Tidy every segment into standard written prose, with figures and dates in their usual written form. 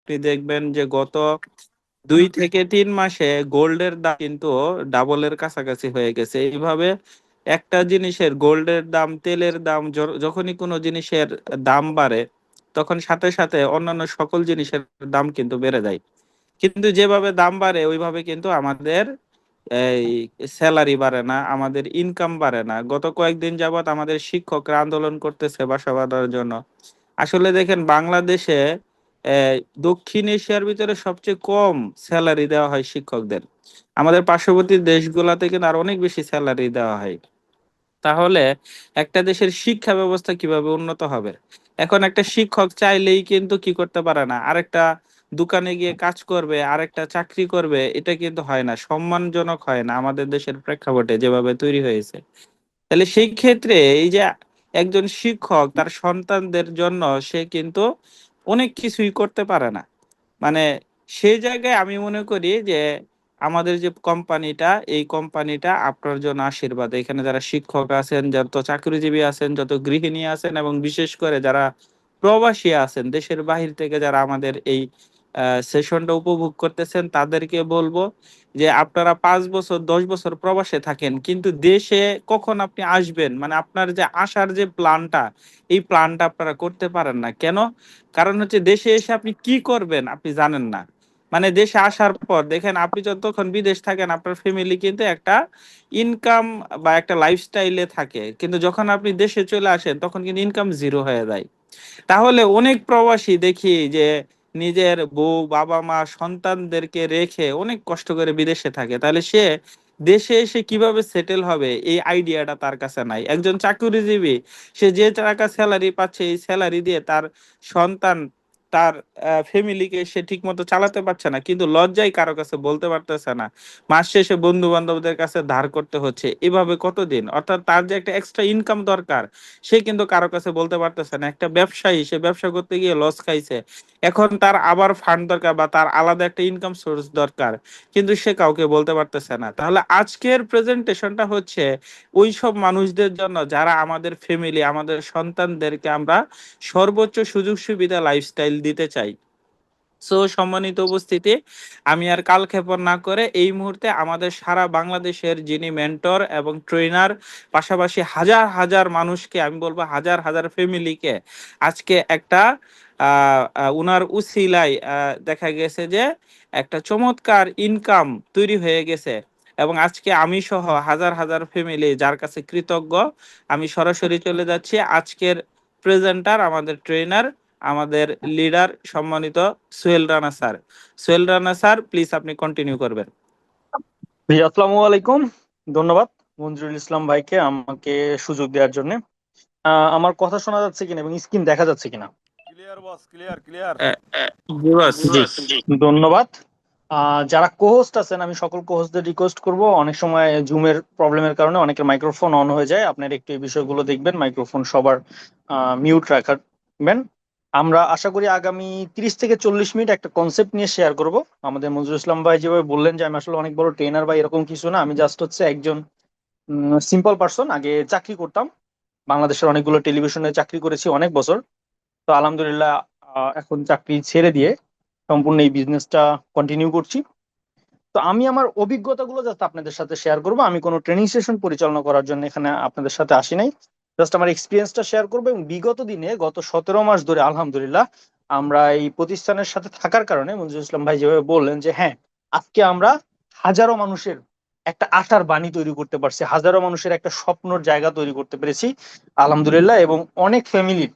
আপনি দেখবেন যে গত 2 থেকে 3 মাসে গোল্ডের দাম কিন্তু ডাবলের কাছাকাছি হয়ে গেছে। এইভাবে একটা জিনিসের গোল্ডের দাম, তেলের দাম, যখনই কোনো জিনিসের দাম বাড়ে তখন সাথে সাথে অন্যান্য সকল জিনিসের দাম কিন্তু বেড়ে যায়। কিন্তু যেভাবে দাম বাড়ে ওইভাবে কিন্তু আমাদের এই স্যালারি বাড়ে না, আমাদের ইনকাম বাড়ে না। গত কয়েকদিন যাবত আমাদের শিক্ষকরা আন্দোলন করতেছে বাসা বাঁধার জন্য। আসলে দেখেন বাংলাদেশে আহ, দক্ষিণ এশিয়ার ভিতরে সবচেয়ে কম স্যালারি দেওয়া হয় শিক্ষকদের। আমাদের পার্শ্ববর্তী দেশগুলাতে কিন্তু আর অনেক বেশি স্যালারি দেওয়া হয়। তাহলে একটা দেশের শিক্ষা ব্যবস্থা কিভাবে উন্নত হবে? এখন একটা শিক্ষক চাইলেই কিন্তু কি করতে পারে না, আরেকটা দোকানে গিয়ে কাজ করবে, আরেকটা চাকরি করবে, এটা কিন্তু হয় না, সম্মানজনক হয় না আমাদের দেশের প্রেক্ষাপটে যেভাবে তৈরি হয়েছে। তাহলে সেই ক্ষেত্রে এই যে একজন শিক্ষক তার সন্তানদের জন্য সে কিন্তু অনেক কিছুই করতে পারে না। মানে সেই জায়গায় আমি মনে করি যে আমাদের যে কোম্পানিটা, এই কোম্পানিটা আপনার জন্য আশীর্বাদ। এখানে যারা শিক্ষক আছেন, যত চাকরিজীবী আছেন, যত গৃহিণী আছেন, এবং বিশেষ করে যারা প্রবাসী আছেন দেশের বাহির থেকে, যারা আমাদের এই সেশনটা উপভোগ করতেছেন, তাদেরকে বলবো যে আপনারা 5 বছর 10 বছর প্রবাসে থাকেন, কিন্তু দেশে কখন আপনি আসবেন, মানে আপনার যে আসার যে প্ল্যানটা, এই প্ল্যানটা আপনারা করতে পারেন না কেন? কারণ হচ্ছে দেশে এসে আপনি কি করবেন আপনি জানেন না। মানে দেশে আসার পর দেখেন, আপনি যতক্ষণ বিদেশ থাকেন আপনার ফ্যামিলি কিন্তু একটা ইনকাম বা একটা লাইফস্টাইলে থাকে, কিন্তু যখন আপনি দেশে চলে আসেন তখন কিন্তু ইনকাম জিরো হয়ে যায়। তাহলে অনেক প্রবাসী দেখি যে নিজের বউ, বাবা, মা, সন্তানদেরকে রেখে অনেক কষ্ট করে বিদেশে থাকে। তাহলে সে দেশে এসে কিভাবে সেটেল হবে এই আইডিয়াটা তার কাছে নাই। একজন চাকরিজীবী, সে যে টাকা স্যালারি পাচ্ছে এই স্যালারি দিয়ে তার সন্তান, তার ফ্যামিলিকে সে ঠিক মতো চালাতে পারছে না, কিন্তু লজ্জায় কারো কাছে বলতে পারতেছে না। মাস শেষে বন্ধু বান্ধবদের কাছে ধার করতে হচ্ছে। এভাবে কতদিন? অর্থাৎ তার যে একটা এক্সট্রা ইনকাম দরকার, সে কিন্তু কারো কাছে বলতে পারতেছে না। একটা ব্যবসায়ী, সে ব্যবসা করতে গিয়ে লস খাইছে, এখন তার আবার ফান্ড দরকার বা তার আলাদা একটা ইনকাম সোর্স দরকার, কিন্তু সে কাউকে বলতে পারতেছে না। তাহলে আজকের প্রেজেন্টেশনটা হচ্ছে ওই সব মানুষদের জন্য যারা আমাদের ফ্যামিলি, আমাদের সন্তানদেরকে আমরা সর্বোচ্চ সুযোগ সুবিধা লাইফস্টাইল দিতে চাই। সো সম্মানিত উপস্থিতি, আমি আর কালক্ষেপণ না করে এই মুহূর্তে আমাদের সারা বাংলাদেশের যিনি মেন্টর এবং ট্রেনার, পাশাপাশি হাজার হাজার মানুষকে, আমি বলবো হাজার হাজার ফ্যামিলিকে আজকে একটা উনার উসিলায় দেখা গেছে যে একটা চমৎকার ইনকাম তৈরি হয়ে গেছে। এবং আজকে আমি সহ হাজার হাজার ফ্যামিলি যার কাছে কৃতজ্ঞ। আমি সরাসরি চলে যাচ্ছি আজকের প্রেজেন্টার, আমাদের ট্রেনার, আমাদের লিডার, সম্মানিত Sohel Rana sir. Sohel Rana sir, please আপনি কন্টিনিউ করবেন। জি, আসসালামু আলাইকুম। ধন্যবাদ মঞ্জুরুল ইসলাম ভাইকে আমাকে সুযোগ দেওয়ার জন্য। আমার কথা শোনা যাচ্ছে কিনা এবং স্ক্রিন দেখা যাচ্ছে কিনা? ক্লিয়ার বস, ক্লিয়ার ক্লিয়ার। জি, ধন্যবাদ। যারা কোহোস্ট আছেন, আমি সকল কোহোস্টদের রিকোয়েস্ট করব, অনেক সময় জুমের প্রবলেমের কারণে অনেকের মাইক্রোফোন অন হয়ে যায়, আপনারা একটু এই বিষয়গুলো দেখবেন, মাইক্রোফোন সবার মিউট রাখবেন। আমরা আশা করি আগামী 30 থেকে 40 মিনিট একটা কনসেপ্ট নিয়ে শেয়ার করব। আমাদের মঞ্জুরুল ইসলাম ভাই যেভাবে বললেন যে আমি আসলে অনেক বড় ট্রেনার বা এরকম কিছু না, আমি জাস্ট হচ্ছে একজন সিম্পল পার্সন। আগে চাকরি করতাম, বাংলাদেশের অনেকগুলো টেলিভিশনে চাকরি করেছি অনেক বছর। তো আলহামদুলিল্লাহ এখন চাকরি ছেড়ে দিয়ে সম্পূর্ণ এই বিজনেসটা কন্টিনিউ করছি। তো আমি আমার অভিজ্ঞতাগুলো জাস্ট আপনাদের সাথে শেয়ার করবো। আমি কোনো ট্রেনিং সেশন পরিচালনা করার জন্য এখানে আপনাদের সাথে আসি নাই, জাস্ট আমার এক্সপিরিয়েন্সটা শেয়ার করবো। এবং বিগত দিনে গত 17 মাস ধরে আলহামদুলিল্লাহ আমরা এই প্রতিষ্ঠানের সাথে থাকার কারণে মঞ্জুর ইসলাম ভাই যেভাবে বললেন যে হ্যাঁ, আজকে আমরা হাজারো মানুষের একটা আশার বাণী তৈরি করতে পারছি, হাজারো মানুষের একটা স্বপ্নর জায়গা তৈরি করতে পেরেছি আলহামদুলিল্লাহ। এবং অনেক ফ্যামিলির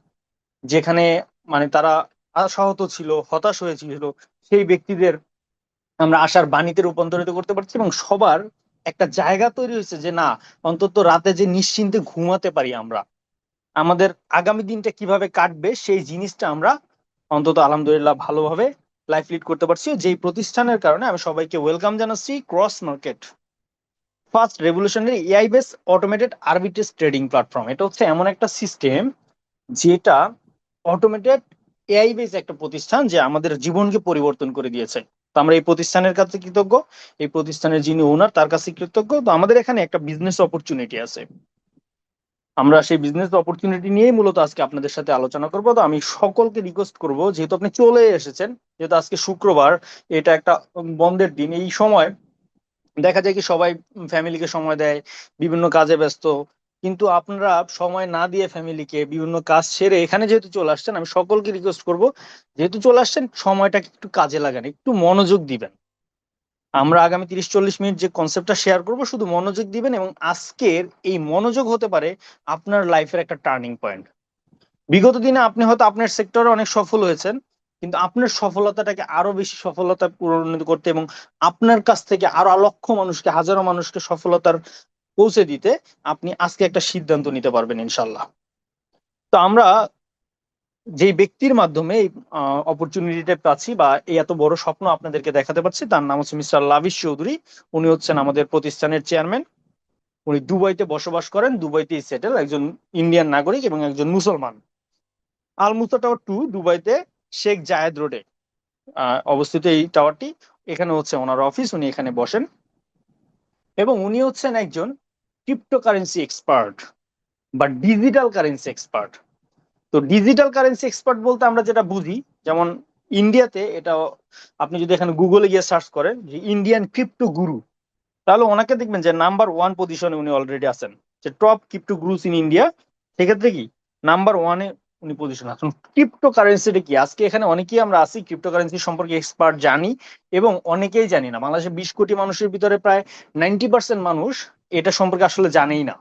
যেখানে মানে তারা আশাহত ছিল, হতাশ হয়েছিল, সেই ব্যক্তিদের আমরা আশার বাণীতে রূপান্তরিত করতে পারছি। এবং সবার একটা জায়গা তৈরি হয়েছে যে না, অন্তত রাতে যে নিশ্চিন্তে ঘুমাতে পারি আমরা, আমাদের আগামী দিনটা কিভাবে কাটবে সেই জিনিসটা আমরা অন্তত আলহামদুলিল্লাহ ভালোভাবে লাইফ লিড করতে পারছি। যেই প্রতিষ্ঠানের কারণে আমি সবাইকে ওয়েলকাম জানাচ্ছি cross market first revolutionary AI base automated arbitrage trading platform. এটা হচ্ছে এমন একটা সিস্টেম যেটা অটোমেটেড এআই বেস একটা প্রতিষ্ঠান যে আমাদের জীবনকে পরিবর্তন করে দিয়েছে। তো আমরা এই প্রতিষ্ঠানের কাছে কৃতজ্ঞ, এই প্রতিষ্ঠানের যিনি ওনার তার কাছে কৃতজ্ঞ। তো আমাদের এখানে একটা বিজনেস অপরচুনিটি আছে। আমরা সেই বিজনেস অপরচুনিটি নিয়েই মূলত আজকে আপনাদের সাথে আলোচনা করবো। তো আমি সকলকে রিকোয়েস্ট করব, যেহেতু আপনি চলে এসেছেন, যেহেতু আজকে শুক্রবার, এটা একটা বন্ধের দিন, এই সময় দেখা যায় কি সবাই ফ্যামিলিকে সময় দেয়, বিভিন্ন কাজে ব্যস্ত, কিন্তু আপনারা সময় না দিয়ে ফ্যামিলিকে বিভিন্ন কাজ সেরে এখানে যেহেতু চলে আসছেন, আমি সকলকে রিকোয়েস্ট করব, যেহেতু চলে আসছেন সময়টাকে একটু কাজে লাগান, একটু মনোযোগ দিবেন। আমরা আগামী 30-40 মিনিট যে কনসেপ্টটা শেয়ার করব, শুধু মনোযোগ দিবেন, এবং আজকের এই মনোযোগ হতে পারে আপনার লাইফের একটা টার্নিং পয়েন্ট। বিগত দিনে আপনি হয়তো আপনার সেক্টরে অনেক সফল হয়েছেন, কিন্তু আপনার সফলতাটাকে আরো বেশি সফলতা পরিণত করতে এবং আপনার কাছ থেকে আরো লক্ষ মানুষকে, হাজারো মানুষকে সফলতার পৌঁছে দিতে আপনি আজকে একটা সিদ্ধান্ত নিতে পারবেন ইনশাল্লাহ। তো আমরা যেই ব্যক্তির মাধ্যমে এই অপরচুনিটিটা পাচ্ছি বা এই এত বড় স্বপ্ন আপনাদেরকে দেখাতে পারছি, তার নাম হচ্ছে মিস্টার লাভিশ চৌধুরী। উনি হচ্ছেন আমাদের প্রতিষ্ঠানের চেয়ারম্যান। উনি দুবাইতে বসবাস করেন, দুবাইতেই সেটেল, একজন ইন্ডিয়ান নাগরিক এবং একজন মুসলমান। আল মুসা টাওয়ার 2 দুবাইতে শেখ জায়েদ রোডে অবস্থিত এই টাওয়ারটি। এখানে হচ্ছে ওনার অফিস, উনি এখানে বসেন, এবং উনি হচ্ছেন একজন ক্রিপ্টোকারেন্সি এক্সপার্ট বা ডিজিটাল কারেন্সি এক্সপার্ট। তো ডিজিটাল কারেন্সি এক্সপার্ট বলতে আমরা যেটা বুঝি, যেমন ইন্ডিয়াতে এটা, আপনি যদি এখানে গুগলে গিয়ে সার্চ করেন যে ইন্ডিয়ান ক্রিপ্টো গুরু, তাহলে ওনাকে দেখবেন যে নাম্বার 1 পজিশনে উনি অলরেডি আছেন, যে টপ ক্রিপ্টো গুরুস ইন ইন্ডিয়া। সেক্ষেত্রে কি নাম্বার 1-এ উনি পজিশন আছেন। ক্রিপ্টো কারেন্সিটা কি, আজকে এখানে অনেকেই আমরা আছি ক্রিপ্টো কারেন্সি সম্পর্কে এক্সপার্ট জানি, এবং অনেকেই জানি না। বাংলাদেশে 20 কোটি মানুষের ভিতরে প্রায় 90% মানুষ এটা সম্পর্কে আসলে জানেই না।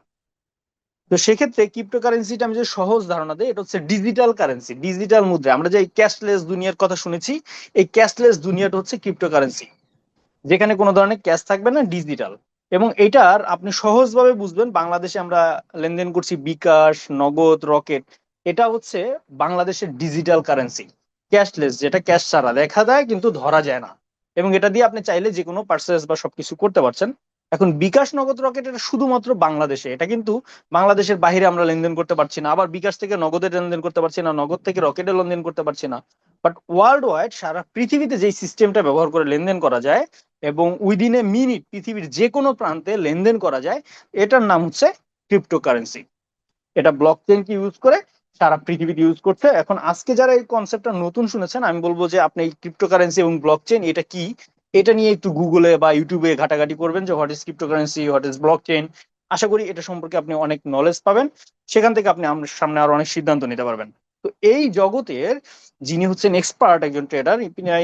তো সেক্ষেত্রে ক্রিপ্টোকারেন্সিটা আমি যে সহজ ধারণা দিই, এটা হচ্ছে ডিজিটাল কারেন্সি, ডিজিটাল মুদ্রা। আমরা যে ক্যাশলেস দুনিয়ার কথা শুনেছি, এই ক্যাশলেস দুনিয়াটা হচ্ছে ক্রিপ্টোকারেন্সি, যেখানে কোনো ধরনের ক্যাশ থাকবে না, ডিজিটাল। এবং এটার আপনি সহজভাবে বুঝবেন, বাংলাদেশে আমরা লেনদেন করছি বিকাশ, নগদ, রকেট। এটা হচ্ছে বাংলাদেশের ডিজিটাল কারেন্সি, ক্যাশলেস, যেটা ক্যাশ ছাড়া দেখা যায় কিন্তু ধরা যায় না, এবং এটা দিয়ে আপনি চাইলে যে কোনো পার্সেস বা সবকিছু করতে পারছেন। এখন বিকাশ, নগদ, রকেট এটা শুধুমাত্র বাংলাদেশে, এটা কিন্তু বাংলাদেশের বাইরে আমরা লেনদেন করতে পারছি না। আবার বিকাশ থেকে নগদে লেনদেন করতে পারছি না, নগদ থেকে রকেটে লেনদেন করতে পারছি না। বাট ওয়ার্ল্ড ওয়াইড, সারা পৃথিবীতে যেই সিস্টেমটা ব্যবহার করে লেনদেন করা যায় এবং উইদিন এ মিনিট পৃথিবীর যে কোনো প্রান্তে লেনদেন করা যায়, এটার নাম হচ্ছে ক্রিপ্টোকারেন্সি। এটা ব্লক চেইনকে ইউজ করে সারা পৃথিবীতে ইউজ করছে। এখন আজকে যারা এই কনসেপ্টটা নতুন শুনেছেন, আমি বলবো যে আপনি এই ক্রিপ্টোকারেন্সি এবং ব্লক চেইন এটা কি, এটা নিয়ে একটু গুগলে বা ইউটিউবে ঘাটাঘাটি করবেন, যে what is cryptocurrency, what is blockchain. আশা করি এটা সম্পর্কে আপনি অনেক নলেজ পাবেন, সেখান থেকে আপনি আপনার সামনে আরো অনেক সিদ্ধান্ত নিতে পারবেন। তো এই জগতের যিনি হচ্ছেন এক্সপার্ট, একজন ট্রেডার,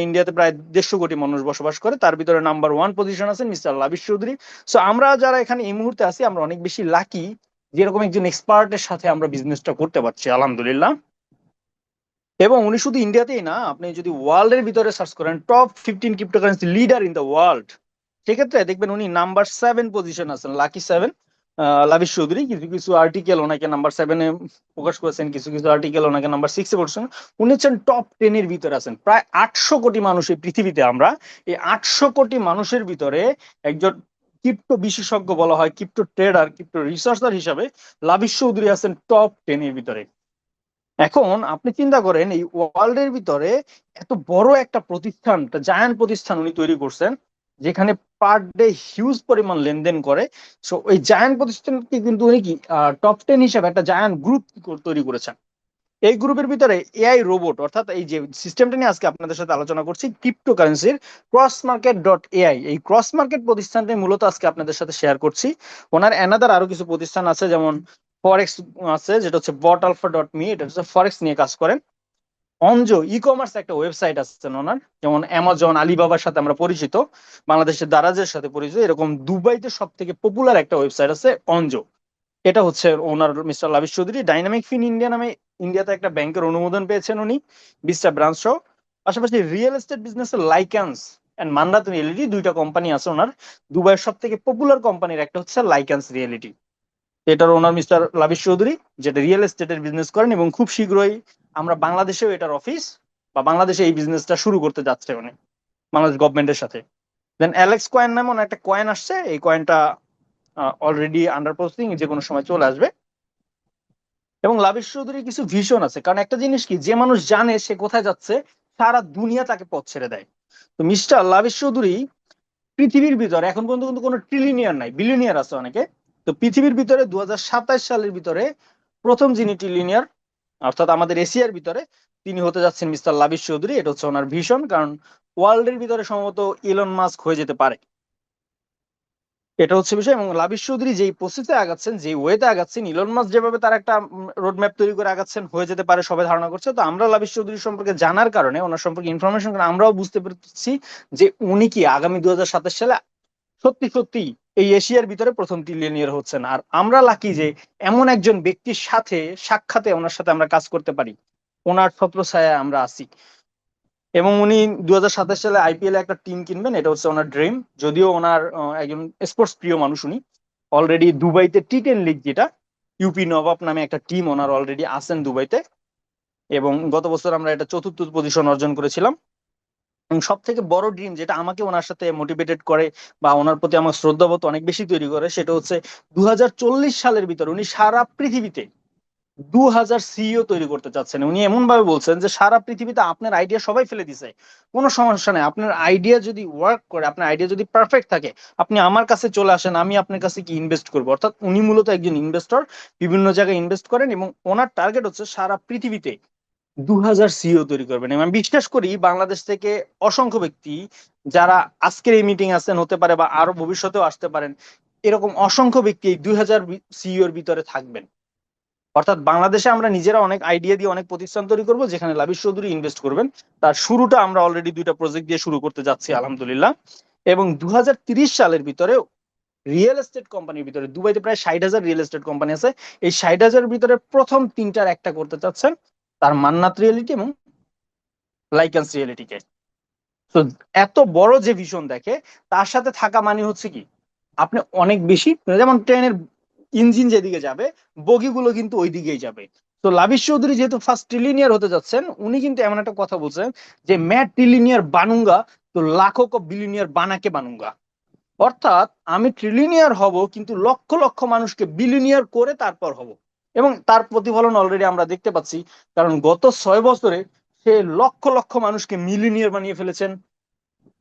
ইন্ডিয়াতে প্রায় 150 কোটি মানুষ বসবাস করে, তার ভিতরে নাম্বার 1 পজিশন আছেন মিস্টার লাবিশ চৌধুরী। সো আমরা যারা এখানে এই মুহূর্তে আছি, আমরা অনেক বেশি লাকি যেরকম একজন এক্সপার্টের সাথে আমরা বিজনেসটা করতে পারছি, আলহামদুলিল্লাহ। এবং উনি শুধু ইন্ডিয়াতেই না, আপনি যদি ওয়ার্ল্ডের ভিতরে সার্চ করেন top 15 cryptocurrency leader in the world, সেক্ষেত্রে দেখবেন উনি নাম্বার 7 পজিশন আছেন, লাকি 7। লাবিশ চৌধুরী কিছু কিছু আর্টিকেল ওনাকে নাম্বার 7-এ প্রকাশ করেছেন, কিছু কিছু আর্টিকেল ওনাকে নাম্বার 6-এ পড়ছেন। উনি হচ্ছেন টপ 10-এর ভিতরে আছেন। প্রায় 800 কোটি মানুষ এই পৃথিবীতে, আমরা এই 800 কোটি মানুষের ভিতরে একজন ক্রিপ্টো বিশেষজ্ঞ বলা হয়, ক্রিপ্টো ট্রেডার, ক্রিপ্টো রিসার্চার হিসাবে লাবিশ চৌধুরী আছেন টপ 10-এর ভিতরে। এখন আপনি চিন্তা করেন, এই ওয়ার্ল্ডের ভিতরে এত বড় একটা প্রতিষ্ঠান, একটা জায়ান্ট প্রতিষ্ঠান উনি তৈরি করছেন, যেখানে পার ডে হিউজ পরিমাণ লেনদেন করে। সো ওই জায়ান্ট প্রতিষ্ঠানকে কিন্তু উনি কি টপ 10 হিসাবে একটা জায়ান্ট গ্রুপ তৈরি করেছেন। এই গ্রুপের ভিতরে এআই রোবট, অর্থাৎ এই যে সিস্টেমটা নিয়ে আজকে আপনাদের সাথে আলোচনা করছি, ক্রিপ্টোকারেন্সির ক্রস মার্কেট.এআই, এই ক্রস মার্কেট প্রতিষ্ঠানটা মূলত আজকে আপনাদের সাথে শেয়ার করছি। ওনার অ্যানাদার আরো কিছু প্রতিষ্ঠান আছে, যেমন ফরেক্স আছে, যেটা হচ্ছে bot-alpha.me, এটা হচ্ছে ফরেক্স নিয়ে কাজ করেন। অনজো ই কমার্স একটা ওয়েবসাইট আছে ওনার, যেমন অ্যামাজন, আলিবাবার সাথে আমরা পরিচিত, বাংলাদেশের দারাজের সাথে পরিচিত, এরকম দুবাইতে সব থেকে পপুলার একটা ওয়েবসাইট আছে অনজো। এটা হচ্ছে ওনার মিস্টার লাবিশ চৌধুরী। ডাইনামিক ফিন ইন্ডিয়া নামে ইন্ডিয়াতে একটা ব্যাংকের অনুমোদন পেয়েছেন উনি, 20টা ব্রাঞ্চ সহ। পাশাপাশি রিয়েল এস্টেট বিজনেসের লাইক্যান্স এন্ড মান্নাত রিয়েলিটি, দুইটা কোম্পানি আছে ওনার। দুবাইয়ের সব থেকে পপুলার কোম্পানির একটা হচ্ছে লাইক্যান্স রিয়েলিটি, এটার ওনার মিস্টার লাবিশ চৌধুরী, যেটা রিয়েল এস্টেটের বিজনেস করেন, এবং খুব শীঘ্রই আমরা বাংলাদেশেও এটার অফিস বা বাংলাদেশে এই বিজনেসটা শুরু করতে যাচ্ছে উনি, বাংলাদেশ গভর্নমেন্টের সাথে। দেন অ্যালেক্স কয়েন নামে একটা কয়েন আসছে, এই কয়েনটা অলরেডি আন্ডার প্রসেসিং, যে কোনো সময় চলে আসবে। এবং লাবিশ চৌধুরীর কিছু ভিশন আছে, কারণ একটা জিনিস কি, যে মানুষ জানে সে কোথায় যাচ্ছে, সারা দুনিয়া তাকে পথ ছেড়ে দেয়। তো মিস্টার লাবিশ চৌধুরী পৃথিবীর ভিতরে এখন পর্যন্ত কিন্তু কোনো ট্রিলিনিয়ার নাই, বিলিয়নিয়ার আছে অনেকে, তো পৃথিবীর ভিতরে 2027 সালের ভিতরে প্রথম যিনি ট্রিলিনিয়ার অর্থাৎ আমাদের এশিয়ার ভিতরে তিনি হতে যাচ্ছেন মিস্টার লাবিশ চৌধুরী। এটা হচ্ছে ওনার ভিশন, কারণ ওয়ার্ল্ডের ভিতরে সম্ভবত ইলন মাস্ক হয়ে যেতে পারে, এটা হচ্ছে বিষয়। এবং লাবিশ চৌধুরী যেই প্রসেসে আগাচ্ছেন, যে ওয়েতে আগাচ্ছেন, ইলন মাস্ক যেভাবে তার একটা রোড ম্যাপ তৈরি করে আগাচ্ছেন, হয়ে যেতে পারে সবাই ধারণা করছে। তো আমরা লাবিশ চৌধুরী সম্পর্কে জানার কারণে, ওনার সম্পর্কে ইনফরমেশন কারণে আমরাও বুঝতে পেরেছি যে উনি কি আগামী 2027 সালে সত্যি সত্যি এই এশিয়ার ভিতরে প্রথম ট্রিলিয়নিয়ার হচ্ছেন। আর আমরা লাকি যে এমন একজন ব্যক্তির সাথে সাক্ষাতে ওনার সাথে আমরা কাজ করতে পারি, ওনার ছত্রছায়ায় আমরা আছি। এবং উনি 2027 সালে আইপিএল একটা টিম কিনবেন, এটা হচ্ছে ওনার ড্রিম। যদিও ওনার একজন স্পোর্টস প্রিয় মানুষ, উনি অলরেডি দুবাইতে টি10 লিগ, যেটা ইউপি নবাব নামে একটা টিম, ওনার অলরেডি আছেন দুবাইতে। এবং গত বছর আমরা এটা চতুর্থ পজিশন অর্জন করেছিলাম। এবং সব থেকে বড় ড্রিম যেটা আমাকে ওনার সাথে মোটিভেটেড করে বা ওনার প্রতি আমার শ্রদ্ধাবোধ অনেক বেশি তৈরি করে, সেটা হচ্ছে 2040 সালের ভিতরে উনি সারা পৃথিবীতে 2000 সিইও তৈরি করতে চাচ্ছেন। উনি এমন ভাবে বলছেন যে সারা পৃথিবীতে আপনার আইডিয়া সবাই ফেলে দিছে, কোনো সমস্যা নেই, আপনার আইডিয়া যদি ওয়ার্ক করে, আপনার আইডিয়া যদি পারফেক্ট থাকে, আপনি আমার কাছে চলে আসেন, আমি আপনার কাছে কি ইনভেস্ট করবো। অর্থাৎ উনি মূলত একজন ইনভেস্টর, বিভিন্ন জায়গায় ইনভেস্ট করেন এবং ওনার টার্গেট হচ্ছে সারা পৃথিবীতে 2000 সিইও তৈরি করবেন। এবং আমি বিশ্বাস করি বাংলাদেশ থেকে অসংখ্য ব্যক্তি যারা আজকের এই মিটিং আছেন, হতে পারে বা আরো ভবিষ্যতেও আসতে পারেন, এরকম অসংখ্য ব্যক্তি এই 2000 সিইওর ভিতরে থাকবেন। অর্থাৎ বাংলাদেশে আমরা নিজেরা অনেক আইডিয়া দিয়ে অনেক প্রতিষ্ঠান তৈরি করবো, যেখানে লাবিশ চৌধুরী ইনভেস্ট করবেন। তার শুরুটা আমরা অলরেডি 2টা প্রজেক্ট দিয়ে শুরু করতে যাচ্ছি আলহামদুলিল্লাহ। এবং 2030 সালের ভিতরে রিয়েল এস্টেট কোম্পানির ভিতরে, দুবাইতে প্রায় 60,000 রিয়েল এস্টেট কোম্পানি আছে, এই 60,000 ভিতরে প্রথম 3টার একটা করতে চাচ্ছেন, তার মান্নাত রিয়েলিটি এবং লাইকান্স রিয়েলিটিকে। তো এত বড় যে ভিশন দেখে, তার সাথে থাকা মানে হচ্ছে কি, আপনি অনেক বেশি, যেমন ট্রেনের ইঞ্জিন যেদিকে যাবে, বগিগুলো কিন্তু ওই দিকেই যাবে। তো লাবিশ চৌধুরী যেহেতু ফার্স্ট ট্রিলিনিয়ার হতে যাচ্ছেন, উনি কিন্তু এমন একটা কথা বলছেন যে मैं ট্রিলিনিয়ার বানুঙ্গা তো লাখো কো বিলিয়নিয়ার বানাকে বানুঙ্গা। অর্থাৎ আমি ট্রিলিনিয়ার হব, কিন্তু লক্ষ লক্ষ মানুষকে বিলিয়নিয়ার করে তারপর হব। এবং তার প্রতিফলন অলরেডি আমরা দেখতে পাচ্ছি, কারণ গত 6 বছরে সে লক্ষ লক্ষ মানুষকে মিলিয়নিয়ার বানিয়ে ফেলেছেন,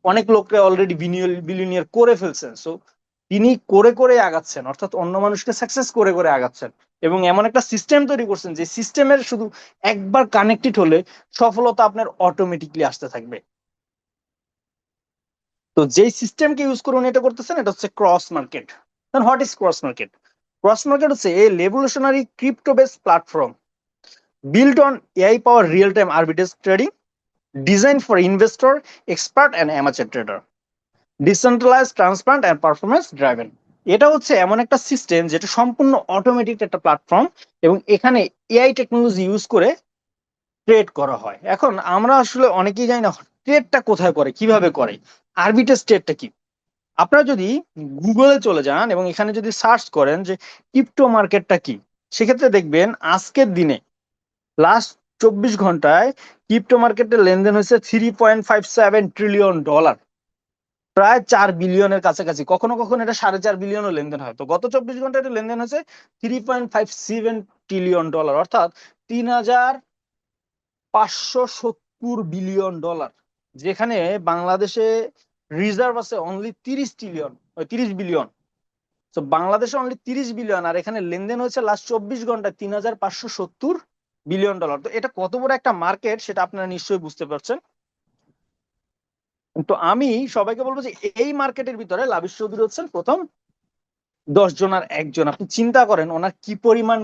অনেক লোককে অলরেডি বিলিয়নিয়ার করে ফেলছেন। সো তিনি করে করে আগাচ্ছেন, অর্থাৎ অন্য মানুষকে সাকসেস করে করে আগাচ্ছেন। এবং এমন একটা সিস্টেম তৈরি করছেন যে সিস্টেমের শুধু একবার কানেক্টেড হলে সফলতা আপনার অটোমেটিকলি আসতে থাকবে। তো যেই সিস্টেমকে ইউজ করে উনি এটা করতেছেন, এটা হচ্ছে cross market. What is cross market? Cross market হচ্ছে a revolutionary crypto based platform built on AI power real time arbitrage trading, designed for investor, expert and amateur trader, decentralised, transparent and performance driven. এটা হচ্ছে এমন একটা system যেটা সম্পূর্ণ automatic একটা platform, এবং এখানে এআই টেকনোলজি ইউজ করে ট্রেড করা হয়। এখন আমরা আসলে অনেকেই জানি না ট্রেডটা কোথায় করে, কিভাবে করে, আরবিট্রেজ ট্রেডটা কি। আপনারা যদি গুগলে চলে যান এবং এখানে যদি সার্চ করেন যে ক্রিপ্টো মার্কেটটা কি, সেক্ষেত্রে দেখবেন আজকের দিনে লাস্ট 24 ঘন্টায় ক্রিপ্টো মার্কেটের লেনদেন হয়েছে $3.57 ট্রিলিয়ন, প্রায় 4 বিলিয়নের কাছাকাছি। কখনো কখনো এটা 4.5 বিলিয়নও লেনদেন হয়। তো গত 24 ঘন্টায় এটা লেনদেন হয়েছে $3.57 ট্রিলিয়ন, অর্থাৎ $3,570 বিলিয়ন, যেখানে বাংলাদেশে রিজার্ভ আছে অনলি 30 ট্রিলিয়ন, 30 বিলিয়ন। তো বাংলাদেশে অনলি 30 বিলিয়ন, আর এখানে লেনদেন হয়েছে লাস্ট 24 ঘন্টায় $3,570 বিলিয়ন। তো এটা কত বড় একটা মার্কেট সেটা আপনারা নিশ্চয়ই বুঝতে পারছেন। তো আমি সবাইকে বলবো যে এই মার্কেটের ভিতরে লাবিশ চৌধুরী হচ্ছেন প্রথম 10 জনের একজন। আপনি চিন্তা করেন ওনার কি পরিমাণ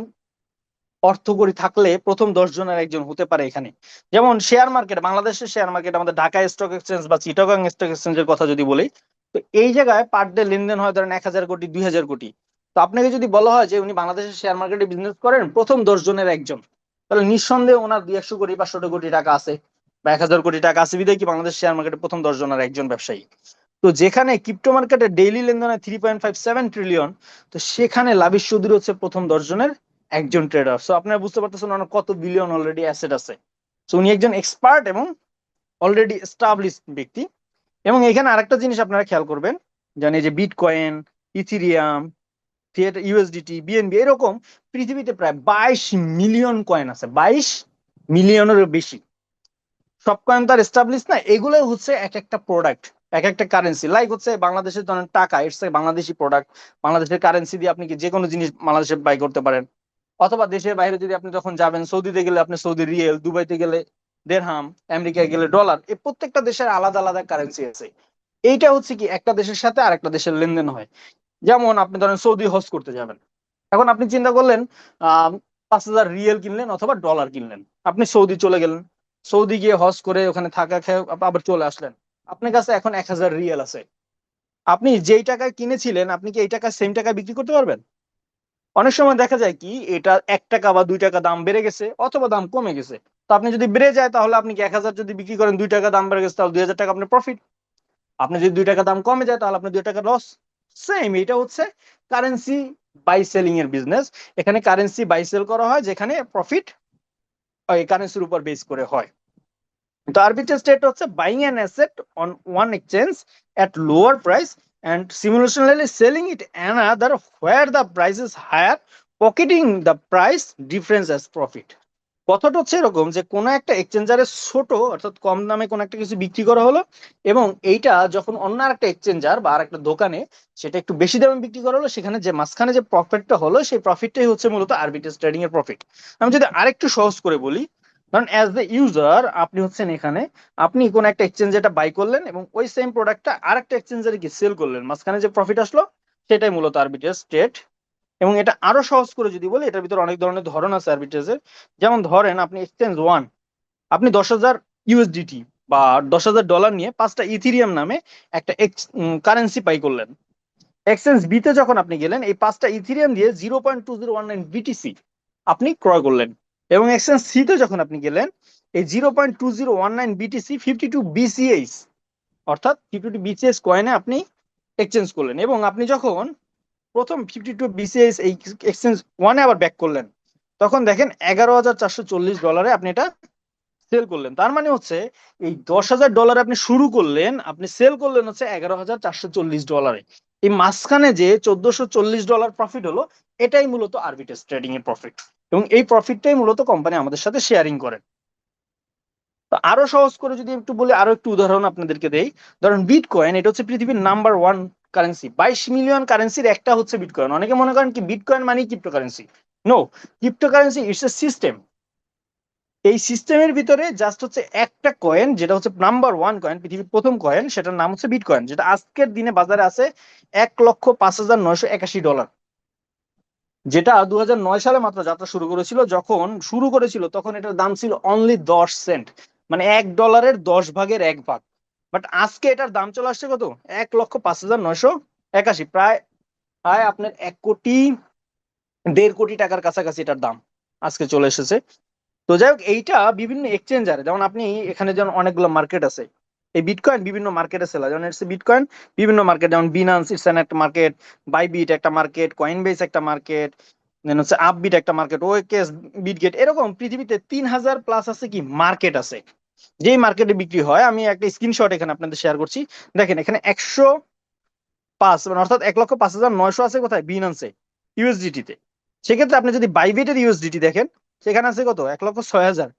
অর্থকড়ি থাকলে প্রথম 10 জনের একজন হতে পারে এখানে। যেমন শেয়ার মার্কেট, বাংলাদেশের শেয়ার মার্কেট, আমাদের ঢাকা স্টক এক্সচেঞ্জ বা চিটাগং স্টক এক্সচেঞ্জের কথা যদি বলি, তো এই জায়গায় পার ডে লেনদেন হয় ধরেন 1000 কোটি 2000 কোটি। তো আপনাকে যদি বলা হয় যে উনি বাংলাদেশের শেয়ার মার্কেটে বিজনেস করেন প্রথম 10 জনের একজন, তাহলে নিঃসন্দেহে ওনার 200 কোটি 500 কোটি টাকা আছে বা 1000 কোটি টাকা আছে, বিধায় কি বাংলাদেশ শেয়ার মার্কেটে প্রথম 10 জনের একজন ব্যবসায়ী। তো যেখানে ক্রিপ্টো মার্কেটে ডেইলি লেনদেন হয় 3.57 ট্রিলিয়ন, তো সেখানে লাবিশ চৌধুরী হচ্ছে প্রথম 10 জনের একজন ট্রেডার। সো আপনারা বুঝতে পারতেছেন ওনার কত বিলিয়ন অলরেডি অ্যাসেট আছে। সো উনি একজন এক্সপার্ট এবং অলরেডি এস্টাবলিশ ব্যক্তি। এবং এখানে আরেকটা জিনিস আপনারা খেয়াল করবেন, জানি যে বিটকয়েন, ইথিরিয়াম, ইউএসডিটি, বিএনবি, এরকম পৃথিবীতে প্রায় 22 মিলিয়ন কয়েন আছে, 22 মিলিয়নেরও বেশি। সব কয়েন তার এস্টাবলিশ না, এগুলো হচ্ছে এক একটা প্রোডাক্ট। এক একটা কারেন্সি, লাইক হচ্ছে বাংলাদেশের ধরেন টাকা, ইটস বাংলাদেশি প্রোডাক্ট, বাংলাদেশের কারেন্সি দিয়ে আপনি কি যে কোনো জিনিস বাংলাদেশে বাই করতে পারেন। অথবা দেশের বাইরে যদি আপনি যখন যাবেন, সৌদিতে গেলে আপনি সৌদি রিয়েল, দুবাইতে গেলে দেড়হাম, আমেরিকায় গেলে ডলার, এই প্রত্যেকটা দেশের আলাদা আলাদা কারেন্সি আছে। এইটা হচ্ছে কি একটা দেশের সাথে আরেকটা দেশের লেনদেন হয়। যেমন আপনি ধরেন সৌদি হজ করতে যাবেন, এখন আপনি চিন্তা করলেন 5,000 রিয়েল কিনলেন অথবা ডলার কিনলেন, আপনি সৌদি চলে গেলেন, সৌদি গিয়ে হজ করে ওখানে থাকা খেয়ে আবার চলে আসলেন, আপনার কাছে এখন 1,000 রিয়েল আছে। আপনি যেই টাকায় কিনেছিলেন আপনি কি এই টাকা সেম টাকায় বিক্রি করতে পারবেন? অনেক সময় দেখা যায় কি এটা 1 টাকা বা 2 টাকা দাম বেড়ে গেছে অথবা দাম কমে গেছে। তো আপনি যদি বেড়ে যায় তাহলে আপনি কি 1,000 যদি বিক্রি করেন, 2 টাকা দাম বেড়ে গেছে তাহলে 2,000 টাকা আপনার প্রফিট। আপনি যদি 2 টাকা দাম কমে যায় তাহলে আপনার 2 টাকা লস। সেম এটা হচ্ছে কারেন্সি বাই সেলিং এর বিজনেস। এখানে কারেন্সি বাই সেল করা হয় যেখানে প্রফিট ওই কারেন্সির উপর বেস করে হয়। তো আরবিট্রেজ ট্রেড হচ্ছে buying an asset on one exchange at lower price and simultaneously selling it another where the price is higher, pocketing the price difference as profit. কথাটা হচ্ছে এরকম যে কোনো একটা এক্সচেঞ্জারে ছোট অর্থাৎ কম দামে কোনো একটা কিছু বিক্রি করা হলো, এবং এইটা যখন অন্য একটা এক্সচেঞ্জার বা আরেকটা দোকানে সেটা একটু বেশি দামে বিক্রি করা হলো, সেখানে যে মাঝখানে যে প্রফিটটা হলো সেই প্রফিটটাই হচ্ছে মূলত আরবিট্রেজ ট্রেডিং এর প্রফিট। আমি যদি আরেকটু সহজ করে বলি, কারণ অ্যাজ দ্য ইউজার আপনি হচ্ছেন এখানে, আপনি কোন একটা এক্সচেঞ্জে এটা বাই করলেন এবং ওই সেম প্রোডাক্টটা আরেকটা এক্সচেঞ্জারে কি সেল করলেন, মাঝখানে যে প্রফিট আসলো সেটাই মূলত আরবিট্রেজ ট্রেড। এবং এটা আরো সহজ করে যদি বলি, এটার ভিতরে অনেক ধরনের ধরন আছে আরবিট্রেজের। যেমন ধরেন আপনি এক্সচেঞ্জ ওয়ান, আপনি 10,000 ইউএসডিটি বা $10,000 নিয়ে 5টা ইথিরিয়াম নামে একটা কারেন্সি বাই করলেন। এক্সচেঞ্জ বিতে যখন আপনি গেলেন, এই 5টা ইথিরিয়াম দিয়ে 0.2019 বিটিসি আপনি ক্রয় করলেন। এবং এক্সচেঞ্জ সিতে যখন আপনি গেলেন, এই 0.2019 বিটিসি 52 বিসিএইচ অর্থাৎ 52 বিসিএস কয়েনে আপনি এক্সচেঞ্জ করলেন। এবং আপনি যখন প্রথম 52 বিসিএস এই এক্সচেঞ্জ ওয়ানে আবার ব্যাক করলেন, তখন দেখেন $11,440 আপনি এটা সেল করলেন। তার মানে হচ্ছে এই $10,000 আপনি শুরু করলেন, আপনি সেল করলেন হচ্ছে $11,440। এই মাঝখানে যে $1,440 প্রফিট হলো, এটাই মূলত আরবিট্রেজ ট্রেডিং এর প্রফিট, এবং এই প্রফিটটাই মূলত কোম্পানি আমাদের সাথে শেয়ারিং করে। তো আরো সহজ করে যদি একটু বলি, আরো একটু উদাহরণ আপনাদেরকে দেই, ধরেন বিটকয়েন, এটা হচ্ছে পৃথিবীর নাম্বার 1 কারেন্সি, 22 মিলিয়ন কারেন্সির একটা হচ্ছে বিটকয়েন। অনেকে মনে করেন কি বিটকয়েন মানে crypto currency. No, crypto currency it's a system. এই সিস্টেমের ভিতরে জাস্ট হচ্ছে একটা কয়েন, যেটা হচ্ছে নাম্বার 1 কয়েন, পৃথিবীর প্রথম কয়েন, সেটার নাম হচ্ছে বিটকয়েন, যেটা আজকের দিনে বাজারে আছে $1,05,981। যেটা 2009 সালে মাত্র যাত্রা শুরু করেছিল। যখন শুরু করেছিল তখন এটার দাম ছিল অনলি 10 সেন্ট, মানে $1 10 ভাগের 1 ভাগ। বাট আজকে এটার দাম চলে আসছে কত, 1,05,981, প্রায় প্রায় আপনার 1 কোটি 1.5 কোটি টাকার কাছাকাছি এটার দাম আজকে চলে এসেছে। তো যাই হোক, এইটা বিভিন্ন এক্সচেঞ্জারে, যেমন আপনি এখানে যেমন অনেকগুলো মার্কেট আছে, এই বিটকয়েন বিভিন্ন মার্কেটে সেল হয়। যেমন হচ্ছে বিটকয়েন বিভিন্ন মার্কেট, যেমন বিনান্স ইটস একটা মার্কেট, বাইবিট একটা মার্কেট, কয়েনবেস একটা মার্কেট, দেন হচ্ছে আপবিট একটা মার্কেট, ওকেস, বিটগেট, এরকম পৃথিবীতে 3,000 প্লাস আছে কি মার্কেট আছে, যেই মার্কেটে বিক্রি হয়। আমি একটা স্ক্রিনশট এখানে আপনাদের শেয়ার করছি, দেখেন এখানে 105 মানে অর্থাৎ 1,05,900 আছে কোথায়, বিনান্সে, ইউএসডিটি তে। সেক্ষেত্রে আপনি যদি বাইবিটের ইউএসডিটি দেখেন, সেখানে আছে কত, 1,06,000।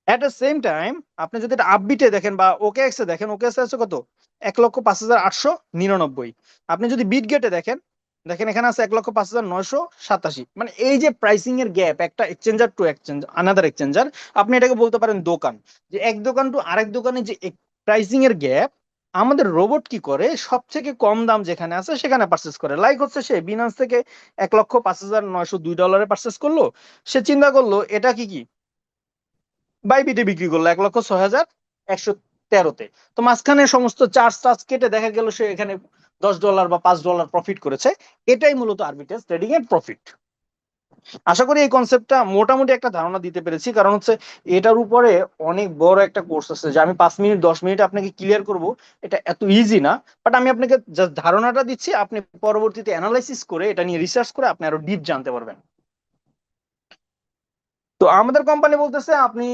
এট দ্য সেম টাইম আপনি যদি এটা আপবিটে দেখেন বা ওকেএক্স এ দেখেন, ওকেএক্স আছে কত, 1,05,899। আপনি যদি বিটগেটে দেখেন, দেখেন এখানে আছে 1,05,987। মানে এই যে প্রাইসিং এর গ্যাপ একটা exchanger two exchange another exchanger, আপনি এটাকে বলতে পারেন দোকান, যে এক দোকান টু আরেক দোকানে যে প্রাইসিং এর গ্যাপ, আমাদের রোবট কি করে, সব থেকে কম দাম যেখানে আছে সেখানে পারচেস করে। লাইক হচ্ছে সে বিনান্স থেকে $1,05,902 পারচেস করলো, সে চিন্তা করলো এটা কি কি বাইবিটে বিক্রি করলো 1,06,113-তে। তো মাঝখানে সমস্ত চার্জ টার্জ কেটে দেখা গেল সে এখানে $10 বা $5 প্রফিট করেছে। এটাই মূলত আরবিট্রেজ ট্রেডিং এর প্রফিট। আশা করি এই কনসেপ্টটা মোটামুটি একটা ধারণা দিতে পেরেছি, কারণ হচ্ছে এটার উপরে অনেক বড় একটা কোর্স আছে, যে আমি 5 মিনিট 10 মিনিট আপনাকে ক্লিয়ার করব, এটা এত ইজি না। বাট আমি আপনাকে জাস্ট ধারণাটা দিচ্ছি, আপনি পরবর্তীতে অ্যানালাইসিস করে এটা নিয়ে রিসার্চ করে আপনি আরো ডিপ জানতে পারবেন। তো আমাদের কোম্পানি বলতেছে, আপনি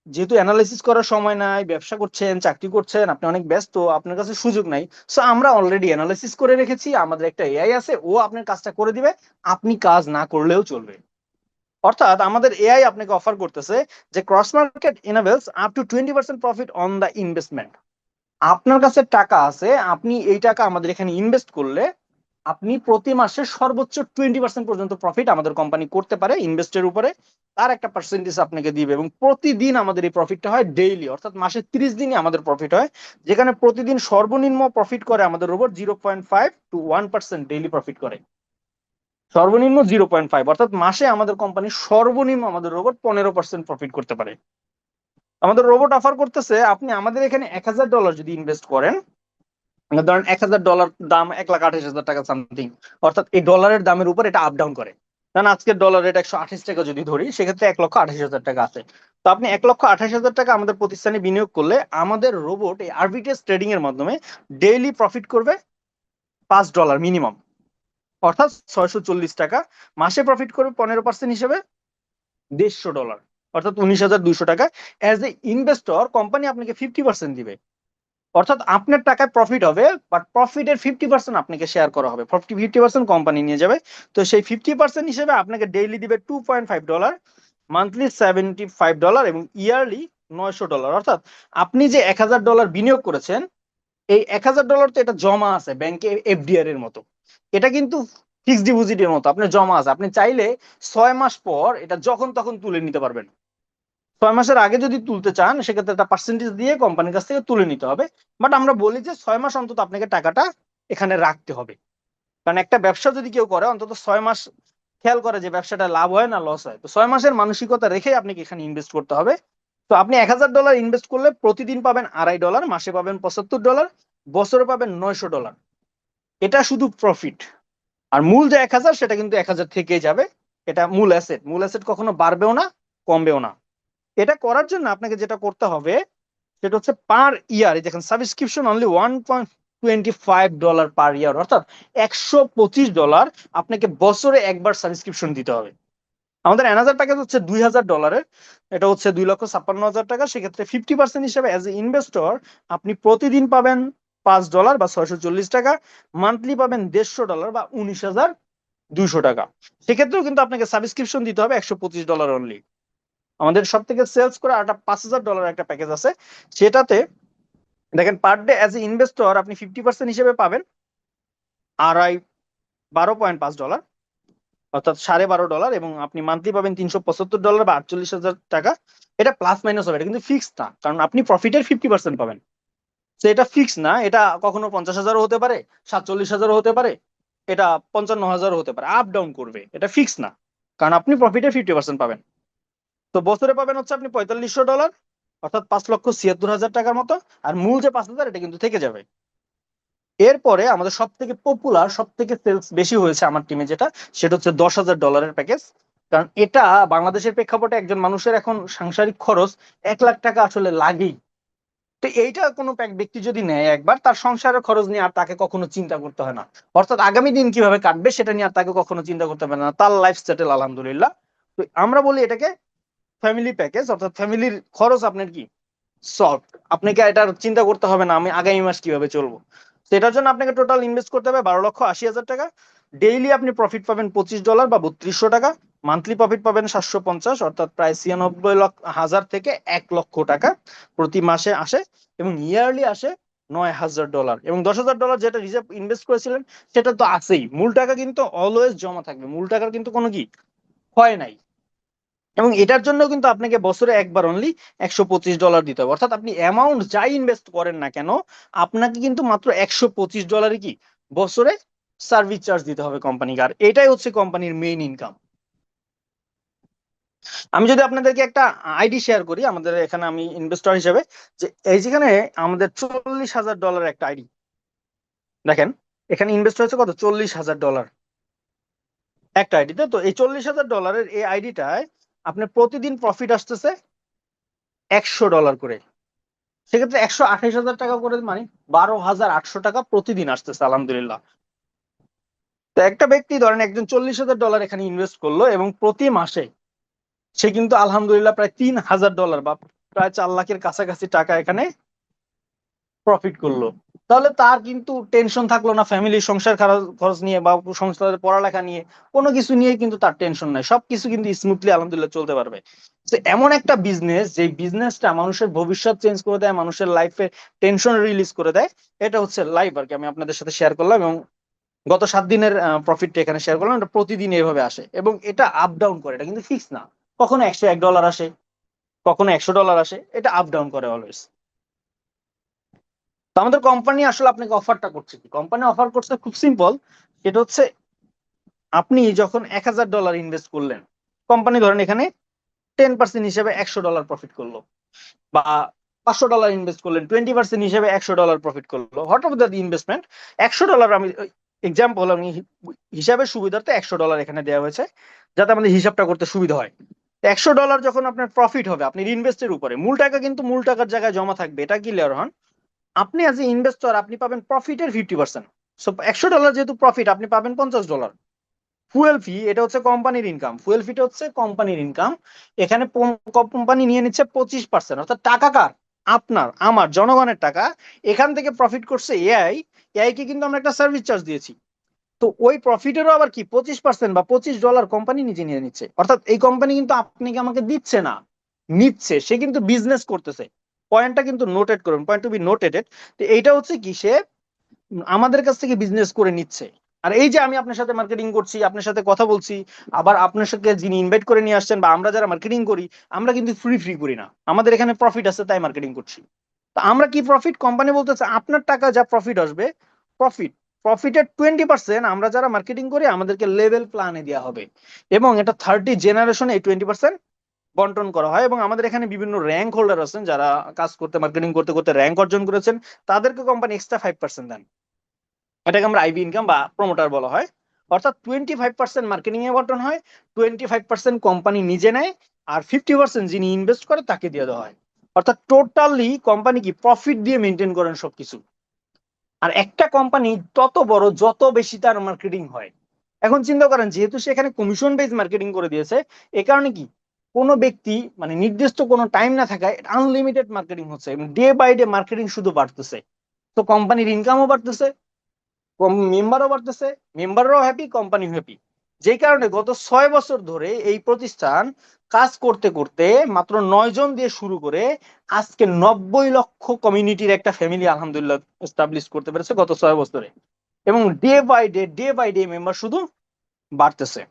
যেহেতু অ্যানালাইসিস করার সময় নাই, ব্যবসা করছেন, চাকরি করছেন, আপনি অনেক ব্যস্ত, আপনার কাছে সুযোগ নাই, সো আমরা অলরেডি অ্যানালাইসিস করে রেখেছি, আমাদের একটা এআই আছে, ও আপনার কাজটা করে দিবে, আপনি কাজ না করলেও চলবে। অর্থাৎ আমাদের এআই আপনাকে অফার করতেছে যে cross market এনাবেলস up to 20% profit on the investment. আপনার কাছে টাকা আছে, আপনি এই টাকা আমাদের এখানে ইনভেস্ট করলে আপনি প্রতি মাসে সর্বোচ্চ 20% পর্যন্ত প্রফিট আমাদের কোম্পানি করতে পারে ইনভেস্টের উপরে। তার একটা পার্সেন্টেজ আপনাকে দিবে, এবং প্রতিদিন আমাদের এই প্রফিটটা হয় ডেইলি, অর্থাৎ মাসে 30 দিনই আমাদের প্রফিট হয়, যেখানে প্রতিদিন সর্বনিম্ন প্রফিট করে আমাদের রোবট 0.5 to 1% ডেইলি প্রফিট করে। সর্বনিম্ন 0.5, অর্থাৎ মাসে আমাদের কোম্পানি সর্বনিম্ন আমাদের রোবট 15% প্রফিট করতে পারে। আমাদের রোবট অফার করতেছে, আপনি আমাদের এখানে $1000 যদি ইনভেস্ট করেন, ধরেন $1000 দাম 1,28,000 টাকা সামথিং, অর্থাৎ এই ডলারের দামের উপর এটা আপ ডাউন করে। কারণ আজকের ডলার রেট 128 টাকা যদি ধরি, সেক্ষেত্রে 1,28,000 টাকা আছে। তো আপনি 1,28,000 টাকা আমাদের প্রতিষ্ঠানে বিনিয়োগ করলে আমাদের রোবট এই আরবিটিএস ট্রেডিং এর মাধ্যমে ডেইলি প্রফিট করবে $5 মিনিমাম, অর্থাৎ 640 টাকা। মাসে প্রফিট করবে 15% হিসেবে $150, অর্থাৎ 19,200 টাকা। অ্যাজ এ ইনভেস্টর কোম্পানি আপনাকে 50% দিবে, অর্থাৎ আপনার টাকায় প্রফিট হবে, বাট প্রফিটের 50% আপনাকে শেয়ার করা হবে, 50% কোম্পানি নিয়ে যাবে। তো সেই 50% হিসেবে আপনাকে ডেইলি দিবে $2.5, মান্থলি $75 এবং ইয়ারলি $900। অর্থাৎ আপনি যে $1,000 বিনিয়োগ করেছেন, এই $1,000 তো এটা জমা আছে ব্যাংকে এফডিআর এর মতো, এটা কিন্তু ফিক্সড ডিপোজিটের মতো আপনার জমা আছে। আপনি চাইলে 6 মাস পর এটা যখন তখন তুলে নিতে পারবেন। 6 মাসের আগে যদি তুলতে চান, সেক্ষেত্রে একটা পার্সেন্টেজ দিয়ে কোম্পানির কাছ থেকে তুলে নিতে হবে। বাট আমরা বলি যে 6 মাস অন্তত আপনাকে টাকাটা এখানে রাখতে হবে, কারণ একটা ব্যবসা যদি কেউ করে অন্তত 6 মাস খেয়াল করে যে ব্যবসাটা লাভ হয় না লস হয়। তো 6 মাসের মানসিকতা রেখে আপনাকে এখানে ইনভেস্ট করতে হবে। তো আপনি $1,000 ইনভেস্ট করলে প্রতিদিন পাবেন $2.5, মাসে পাবেন $75, বছরে পাবেন $900। এটা শুধু প্রফিট। আর মূল যে 1,000 সেটা কিন্তু 1,000 থেকেই যাবে। এটা মূল অ্যাসেট, মূল অ্যাসেট কখনো বাড়বেও না কমবেও না। এটা করার জন্য আপনাকে যেটা করতে হবে সেটা হচ্ছে পার ইয়ার, দেখেন সাবস্ক্রিপশন অনলি $1.25 পার ইয়ার, অর্থাৎ $125 আপনাকে বছরে একবার সাবস্ক্রিপশন দিতে হবে। আমাদের অ্যানাজার প্যাকেজ হচ্ছে $2,000, এটা হচ্ছে 2,56,000 টাকা। সেক্ষেত্রে 50% হিসেবে অ্যাজ এ ইনভেস্টর আপনি প্রতিদিন পাবেন $5 বা 640 টাকা, মান্থলি পাবেন $150 বা 19,200 টাকা। সেক্ষেত্রেও কিন্তু আপনাকে সাবস্ক্রিপশন দিতে হবে $125 অনলি। আমাদের সব থেকে সেলস করে একটা $5,000 একটা প্যাকেজ আছে, সেটাতে দেখেন per day as a investor আপনি 50% হিসেবে পাবেন $12.5, অর্থাৎ $12.5, এবং আপনি মান্থলি পাবেন $375 বা 48,000 টাকা। এটা প্লাস মাইনাস হবে, এটা কিন্তু ফিক্স না, কারণ আপনি প্রফিটের 50% পাবেন। তো এটা ফিক্স না, এটা কখনো 50,000 হতে পারে, 47,000 হতে পারে, এটা 55,000 হতে পারে, আপ ডাউন করবে, এটা ফিক্স না, কারণ আপনি প্রফিটের 50% পাবেন। তো বছরে পাবেন হচ্ছে আপনি $4,500, অর্থাৎ 5,76,000 টাকার মতো। আর মূল যে 5,000 এটা কিন্তু থেকে যাবে। এরপরে আমাদের সব থেকে পপুলার, সব থেকে সেলস বেশি হয়েছে আমার টিমে যেটা, সেটা হচ্ছে $10,000 প্যাকেজ। কারণ এটা বাংলাদেশের প্রেক্ষাপটে একজন মানুষের এখন সাংসারিক খরচ 1,00,000 টাকা আসলে লাগেই। তো এইটা কোনো ব্যক্তি যদি নেয় একবার, তার সংসারের খরচ নিয়ে আর তাকে কখনো চিন্তা করতে হয় না, অর্থাৎ আগামী দিন কিভাবে কাটবে সেটা নিয়ে আর তাকে কখনো চিন্তা করতে হবে না, তার লাইফ সেটেল আলহামদুলিল্লাহ। তো আমরা বলি এটাকে ফ্যামিলি প্যাকেজ, অর্থাৎ ফ্যামিলির খরচ আপনার কি সলভ, আপনাকে এটার চিন্তা করতে হবে না আমি আগামী মাস কিভাবে চলবো। সেটার জন্য আপনাকে টোটাল ইনভেস্ট করতে হবে $12,80,000। ডেইলি আপনি প্রফিট পাবেন $25 বা 3,200 টাকা। মান্থলি প্রফিট পাবেন 750, অর্থাৎ প্রায় 96,000 থেকে 1,00,000 টাকা প্রতি মাসে আসে, এবং ইয়ারলি আসে $9,000। এবং $10,000 যেটা রিজার্ভ ইনভেস্ট করেছিলেন সেটা তো আছেই, মূল টাকা কিন্তু অলওয়েজ জমা থাকবে, মূল টাকার কিন্তু কোনো কি ক্ষয় নাই। এবং এটার জন্য কিন্তু আপনাকে বছরে একবার অনলি $125 দিতে হবে, অর্থাৎ আপনি অ্যামাউন্ট যাই ইনভেস্ট করেন না কেন, আপনাকে কিন্তু মাত্র $125 কি বছরে সার্ভিস চার্জ দিতে হবে কোম্পানিকে। আর এটাই হচ্ছে কোম্পানির মেইন ইনকাম। আমি যদি আপনাদেরকে একটা আইডি শেয়ার করি আমাদের এখানে, আমি ইনভেস্টর হিসেবে, যে এই যেখানে আমাদের $40,000 একটা আইডি, দেখেন এখানে ইনভেস্ট হয়েছে কত, $40,000 একটা আইডিতে। তো এই $40,000 এই আইডিটায় আপনার প্রতিদিন প্রফিট আসতেছে $100 করে। সেক্ষেত্রে 128,000 টাকা করে, মানে 12,800 টাকা প্রতিদিন আসতেছে আলহামদুলিল্লাহ। তো একটা ব্যক্তি ধরেন একজন $40,000 এখানে ইনভেস্ট করলো, এবং প্রতি মাসে সে কিন্তু আলহামদুলিল্লাহ প্রায় $3,000 বা প্রায় 4 লাখের কাছাকাছি টাকা এখানে প্রফিট করলো। তাহলে তার কিন্তু টেনশন থাকলো না ফ্যামিলির সংসার খরচ নিয়ে বা সংসারের পড়ালেখা নিয়ে, কোনো কিছু নিয়ে কিন্তু তার টেনশন নাই, সবকিছু কিন্তু স্মুথলি আলহামদুলিল্লাহ চলতে পারবে। তো এমন একটা বিজনেস যে বিজনেসটা মানুষের ভবিষ্যৎ চেঞ্জ করে দেয়, মানুষের লাইফে টেনশন রিলিজ করে দেয়, এটা হচ্ছে লাইভ আর কি। আমি আপনাদের সাথে শেয়ার করলাম এবং গত 7 দিনের প্রফিটটা এখানে শেয়ার করলাম। এটা প্রতিদিন এইভাবে আসে এবং এটা আপ ডাউন করে, এটা কিন্তু ফিক্স না। কখনো $101 আসে, কখনো $100 আসে, এটা আপ ডাউন করে অলওয়েজ। তো আমাদের কোম্পানি আসলে আপনাকে অফারটা করছে কি? কোম্পানি অফার করছে খুব সিম্পল। সেটা হচ্ছে আপনি যখন $1000 ইনভেস্ট করলেন, কোম্পানি ধরেন এখানে 10% হিসেবে $100 প্রফিট করলো, বা $500 ইনভেস্ট করলেন, 20% হিসেবে $100 প্রফিট করলো। হোয়াট এভার দ্য ইনভেস্টমেন্ট, $100, আমি এক্সাম্পল, আমি হিসাবের সুবিধার্থে $100 এখানে দেওয়া হয়েছে যাতে আমাদের হিসাবটা করতে সুবিধা হয়। $100 যখন আপনার প্রফিট হবে আপনার ইনভেস্টের উপরে, মূল টাকা কিন্তু মূল টাকার জায়গায় জমা থাকবে, এটা ক্লিয়ার হন। আপনি অ্যাজ এ ইনভেস্টর আপনি পাবেন প্রফিটের 50%। সো $100 যেহেতু প্রফিট, আপনি পাবেন $50। ফুয়েল ফি, এটা হচ্ছে কোম্পানির ইনকাম, ফুয়েল ফিটা হচ্ছে কোম্পানির ইনকাম। এখানে কোম্পানি নিয়ে নিচ্ছে 25%, অর্থাৎ টাকা কার? আপনার, আমার, জনগণের টাকা। এখান থেকে প্রফিট করছে এআই। এআই কে কিন্তু আমরা একটা সার্ভিস চার্জ দিয়েছি। তো ওই প্রফিটেরও আবার কি 25% বা $25 কোম্পানি নিজে নিয়ে নিচ্ছে। অর্থাৎ এই কোম্পানি কিন্তু আপনাকে আমাকে দিচ্ছে না, নিচ্ছে। সে কিন্তু বিজনেস করতেছে। পয়েন্টটা কিন্তু নোটেড করুন, পয়েন্ট টু বি নোটেটেড। তো এইটা হচ্ছে কি, সে আমাদের কাছ থেকে বিজনেস করে নিচ্ছে। আর এই যে আমি আপনার সাথে মার্কেটিং করছি, আপনার সাথে কথা বলছি, আবার আপনার সাথে যিনি ইনভাইট করে নিয়ে আসছেন বা আমরা যারা মার্কেটিং করি, আমরা কিন্তু ফ্রি ফ্রি করি না। আমাদের এখানে প্রফিট আছে তাই মার্কেটিং করছি। তো আমরা কি প্রফিট? কোম্পানি বলতেছে আপনার টাকা যা প্রফিট আসবে, প্রফিট, প্রফিটের 20% আমরা যারা মার্কেটিং করি আমাদেরকে লেভেল প্ল্যানে দেওয়া হবে, এবং এটা 30 জেনারেশনে এই 20% বন্টন করা হয়। এবং আমাদের এখানে বিভিন্ন র্যাঙ্ক হোল্ডার আছেন যারা কাজ করতে, মার্কেটিং করতে করতে র্যাঙ্ক অর্জন করেছেন, তাদেরকে কোম্পানি এক্সট্রা 5% দেন। এটাকে আমরা আইবি ইনকাম বা প্রমোটার বলা হয়। অর্থাৎ 25% মার্কেটিং এ বন্টন হয়, 25% কোম্পানি নিজে নেয়, আর 50% যিনি ইনভেস্ট করে তাকে দিয়ে দেওয়া হয়। অর্থাৎ টোটালি কোম্পানি কি প্রফিট দিয়ে মেনটেন করেন সবকিছু। আর একটা কোম্পানি তত বড় যত বেশি তার মার্কেটিং হয়। এখন চিন্তা করেন, যেহেতু সেখানে কমিশন বেস মার্কেটিং করে দিয়েছে, এ কারণে কি কোনো ব্যক্তি মানে নির্দিষ্ট কোনো টাইম না থাকায় আনলিমিটেড মার্কেটিং হচ্ছে এবং ডে বাই ডে মার্কেটিং শুধু বাড়তেছে। তো কোম্পানির ইনকামও বাড়তেছে, মেম্বারও বাড়তেছে, মেম্বাররাও হ্যাপি, কোম্পানি হ্যাপি। যেই কারণে গত 6 বছর ধরে এই প্রতিষ্ঠান কাজ করতে করতে মাত্র 9 জন দিয়ে শুরু করে আজকে 90 লক্ষ কমিউনিটির একটা ফ্যামিলি আলহামদুলিল্লাহ এস্টাবলিশ করতে পেরেছে গত 6 বছরে। এবং ডে বাই ডে মেম্বার শুধু বাড়তেছে।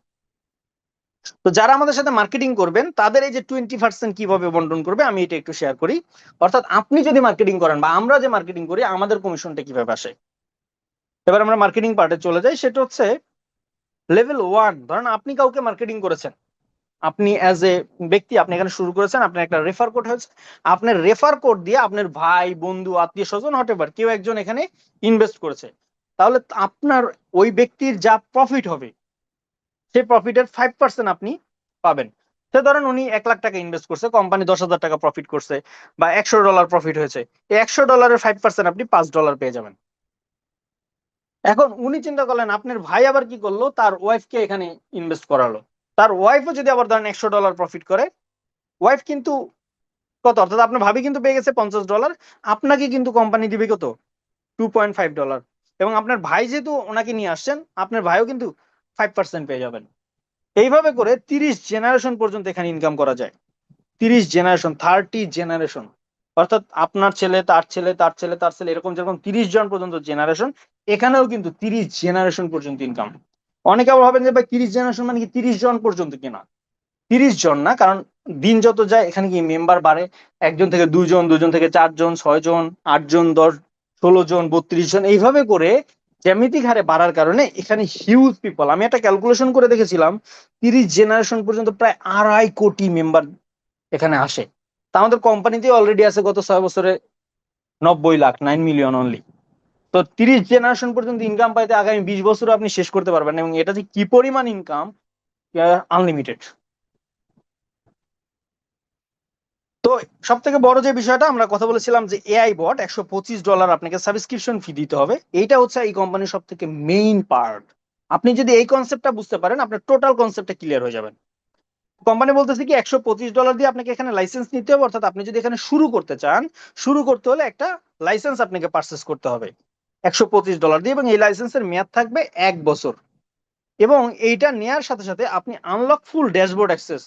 তো যারা আমাদের সাথে মার্কেটিং করবেন তাদের এই যে 20% কিভাবে বন্টন করবে আমি এটা একটু শেয়ার করি। অর্থাৎ আপনি যদি মার্কেটিং করেন বা আমরা যে মার্কেটিং করি, আমাদের কমিশনটা কিভাবে আসে। এবার আমরা মার্কেটিং পার্টে চলে যাই। সেটা হচ্ছে লেভেল 1। ধরেন আপনি কাউকে মার্কেটিং করেছেন, আপনি অ্যাজ এ ব্যক্তি আপনি এখানে শুরু করেছেন, আপনার একটা রেফার কোড হয়েছে, আপনার রেফার কোড দিয়ে আপনার ভাই, বন্ধু, আত্মীয় স্বজন, হটেভার কেউ একজন এখানে ইনভেস্ট করেছে। তাহলে আপনার ওই ব্যক্তির যা প্রফিট হবে, সেই প্রফিটের 5% আপনি পাবেন। সে ধরেন উনি $1,00,000 ইনভেস্ট করছে, কোম্পানি $10,000 প্রফিট করছে বা $100 প্রফিট হয়েছে, এই $100 5% আপনি $5 পেয়ে যাবেন। এখন উনি চিন্তা করলেন আপনার ভাই আবার কি করলো, তার ওয়াইফকে এখানে ইনভেস্ট করালো। তার ওয়াইফও যদি আবার ধরেন $100 প্রফিট করে, ওয়াইফ কিন্তু কত, অর্থাৎ আপনার ভাবি কিন্তু পেয়ে গেছে $50, আপনাকে কিন্তু কোম্পানি দিবে কত, $2.5। এবং আপনার ভাই যেহেতু ওনাকে নিয়ে আসছেন, আপনার ভাইও কিন্তু 5% পেয়ে যাবেন। এইভাবে করে 30 জেনারেশন পর্যন্ত এখানে ইনকাম করা যায়। 30 জেনারেশন, 30 জেনারেশন, অর্থাৎ আপনার ছেলে, তার ছেলে, তার ছেলে, তার ছেলে, এরকম যেরকম 30 জন পর্যন্ত জেনারেশন, এখানেও কিন্তু 30 জেনারেশন পর্যন্ত ইনকাম। অনেকে আবার ভাবেন যে ভাই 30 জেনারেশন মানে কি 30 জন পর্যন্ত কিনা? 30 জন না, কারণ দিন যত যায় এখানে কি মেম্বার বাড়ে। 1 জন থেকে 2 জন, 2 জন থেকে 4 জন, 6 জন, 8 জন, 10, 16 জন, 32 জন, এইভাবে করে জ্যামিতিক হারে বাড়ার কারণে এখানে হিউজ পিপল। আমি একটা ক্যালকুলেশন করে দেখেছিলাম, 30 জেনারেশন পর্যন্ত প্রায় 2.5 কোটি মেম্বার এখানে আসে। তা আমাদের কোম্পানিতে অলরেডি আছে গত 6 বছরে 90 লাখ, 9 মিলিয়ন অনলি। তো 30 জেনারেশন পর্যন্ত ইনকাম পাইতে আগামী 20 বছর আপনি শেষ করতে পারবেন, এবং এটা যে কি পরিমাণ ইনকাম, আনলিমিটেড। তো সব থেকে বড় যে বিষয়টা আমরা কথা বলেছিলাম যে এআই বট, $125 আপনাকে সাবস্ক্রিপশন ফি দিতে হবে। এইটা হচ্ছে এই কোম্পানির সব থেকে মেইন পার্ট। আপনি যদি এই কনসেপ্টটা বুঝতে পারেন, আপনার টোটাল কনসেপ্টটা ক্লিয়ার হয়ে যাবেন। কোম্পানি বলতেছে কি $125 দিয়ে আপনাকে এখানে লাইসেন্স নিতে হবে। অর্থাৎ আপনি যদি এখানে শুরু করতে চান, শুরু করতে হলে একটা লাইসেন্স আপনাকে পারচেস করতে হবে $125 দিয়ে, এবং এই লাইসেন্সের মেয়াদ থাকবে 1 বছর। এবং এইটা নেয়ার সাথে সাথে আপনি unlock full dashboard access.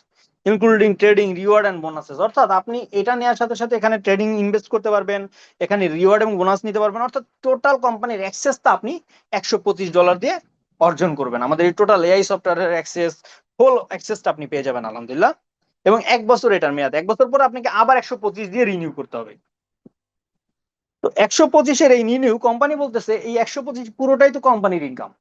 Including trading, reward and bonuses. অর্থাৎ আপনি এটা নেওয়ার সাথে সাথে এখানে ট্রেডিং ইনভেস্ট করতে পারবেন, এখানে রিওয়ার্ড এবং বোনাস নিতে পারবেন। অর্থাৎ টোটাল কোম্পানির অ্যাক্সেসটা আপনি $125 দিয়ে অর্জন করবেন। আমাদের এই টোটাল এআই সফটওয়্যারের অ্যাক্সেস, হোল অ্যাক্সেসটা আপনি পেয়ে যাবেন আলহামদুলিল্লাহ। এবং 1 বছর এটার মেয়াদ, 1 বছর পর আপনাকে আবার 125 দিয়ে রিনিউ করতে হবে। তো 125-এর এই রিনিউ, কোম্পানি বলতেছে এই 125 পুরোটাই তো কোম্পানির ইনকাম।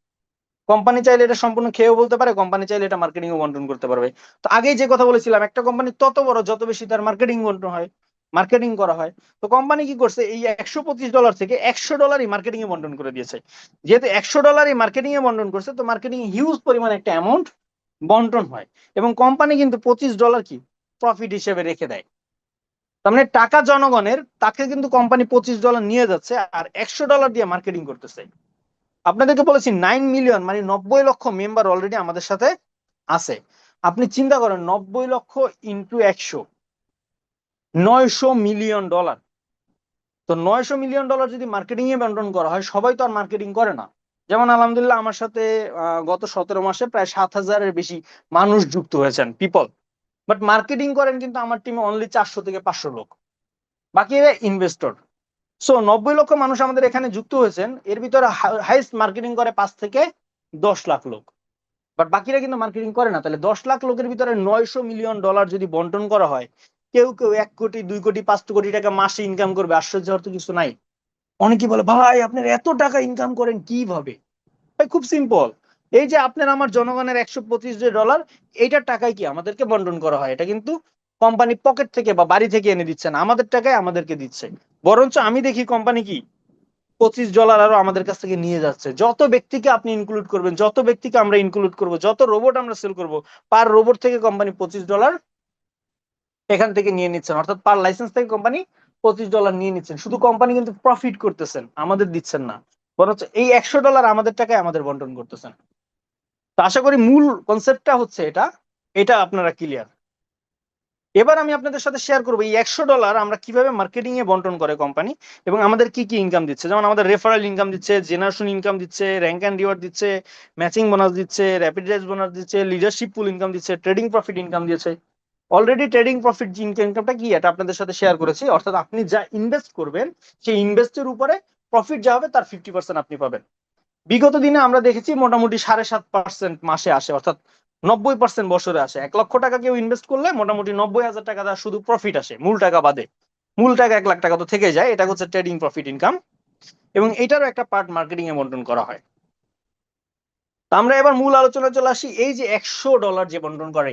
কোম্পানি চাইলে এটা সম্পূর্ণ খেয়েও বলতে পারে, কোম্পানি চাইলে এটা মার্কেটিং ও বন্টন করতে পারবে। তো আগেই যে কথা বলেছিলাম, একটা কোম্পানি তত বড় যত বেশি তার মার্কেটিং বন্টন হয়, মার্কেটিং করা হয়। তো কোম্পানি কি করছে, এই $125 থেকে $100 মার্কেটিং এ বন্টন করে দিয়েছে। যেহেতু $100 মার্কেটিং এ বন্টন করছে, তো মার্কেটিং হিউজ পরিমাণ একটা অ্যামাউন্ট বন্টন হয়, এবং কোম্পানি কিন্তু $25 কি প্রফিট হিসেবে রেখে দেয়। তার মানে টাকা জনগণের, তাকে কিন্তু কোম্পানি $25 নিয়ে যাচ্ছে আর $100 দিয়ে মার্কেটিং করতেছে। আপনাদেরকে বলেছি 9 মিলিয়ন মানে 90 লক্ষ মেম্বার অলরেডি আমাদের সাথে আছে। আপনি চিন্তা করেন 90 লক্ষ ইন্টু 100, $900 মিলিয়ন। তো $900 মিলিয়ন যদি মার্কেটিং এ বন্টন করা হয়, সবাই তো আর মার্কেটিং করে না। যেমন আলহামদুলিল্লাহ আমার সাথে গত 17 মাসে প্রায় 7,000-এর বেশি মানুষ যুক্ত হয়েছেন, পিপল। বাট মার্কেটিং করেন কিন্তু আমার টিমে অনলি 400 থেকে 500 লোক, বাকি ইনভেস্টর। সো 90 লক্ষ মানুষ আমাদের এখানে যুক্ত হয়েছেন, এর ভিতরে হাইস্ট মার্কেটিং করে 5 থেকে 10 লাখ লোক। বাট বাকিরা কিন্তু মার্কেটিং করে না। তাহলে 10 লাখ লোকের ভিতরে $900 মিলিয়ন যদি বন্টন করা হয়, কেউ কেউ 1 কোটি, 2 কোটি, 5 কোটি টাকা মাসে ইনকাম করবে, আশ্চর্য হওয়ার তো কিছু নাই। অনেকে বলে ভাই আপনারা এত টাকা ইনকাম করেন কিভাবে? ভাই খুব সিম্পল। এই যে আপনার আমার জনগণের $125, এইটার টাকায় কি আমাদেরকে বন্টন করা হয়, এটা কিন্তু কোম্পানি পকেট থেকে বা বাড়ি থেকে এনে দিচ্ছে না, আমাদের টাকায় আমাদেরকে দিচ্ছে। বরঞ্চ আমি দেখি কোম্পানি কি $25 আরো আমাদের কাছ থেকে নিয়ে যাচ্ছে। যত ব্যক্তিকে আপনি ইনক্লুড করবেন, যত ব্যক্তিকে আমরা ইনক্লুড করব, যত রোবট আমরা সেল করব, পার রোবট থেকে কোম্পানি $25 এখান থেকে নিয়ে নিচ্ছেন। অর্থাৎ পার লাইসেন্স থেকে কোম্পানি $25 নিয়ে নিচ্ছেন। শুধু কোম্পানি কিন্তু প্রফিট করতেছেন, আমাদের দিচ্ছেন না, বরঞ্চ এই $100 আমাদের টাকায় আমাদের বন্টন করতেছেন। তো আশা করি মূল কনসেপ্টটা হচ্ছে এটা, এটা আপনারা ক্লিয়ার। এবার আমি আপনাদের সাথে শেয়ার করবো এই $100 আমরা কিভাবে মার্কেটিং এ বন্টন করে কোম্পানি, এবং আমাদের কি কি ইনকাম দিচ্ছে। যেমন আমাদের রেফারেল ইনকাম দিচ্ছে, জেনারেশন ইনকাম দিচ্ছে, র্যাঙ্ক এন্ড রিওয়ার্ড দিচ্ছে, ম্যাচিং বোনাস দিচ্ছে, র্যাপিড রাইজ বোনাস দিচ্ছে, লিডারশিপ পুল ইনকাম দিচ্ছে, ট্রেডিং প্রফিট ইনকাম দিয়েছে। অলরেডি ট্রেডিং প্রফিট ইনকামটা কি এটা আপনাদের সাথে শেয়ার করেছি। অর্থাৎ আপনি যা ইনভেস্ট করবেন, সেই ইনভেস্টের উপরে প্রফিট যা হবে তার 50% আপনি পাবেন। বিগত দিনে আমরা দেখেছি মোটামুটি 7.5% মাসে আসে, অর্থাৎ 90% বছরে আসে। 1 লক্ষ টাকা কেউ ইনভেস্ট করলে মোটামুটি 90,000 টাকা তার শুধু প্রফিট আসে, মূল টাকা বাদে। মূল টাকা 1 লাখ টাকা তো থেকে যায়, এটা হচ্ছে ট্রেডিং প্রফিট ইনকাম, এবং এটারও একটা পার্ট মার্কেটিং এ বন্টন করা হয়। তো আমরা এবার মূল আলোচনায় চলে আসি। এই যে $100 যে বন্টন করে,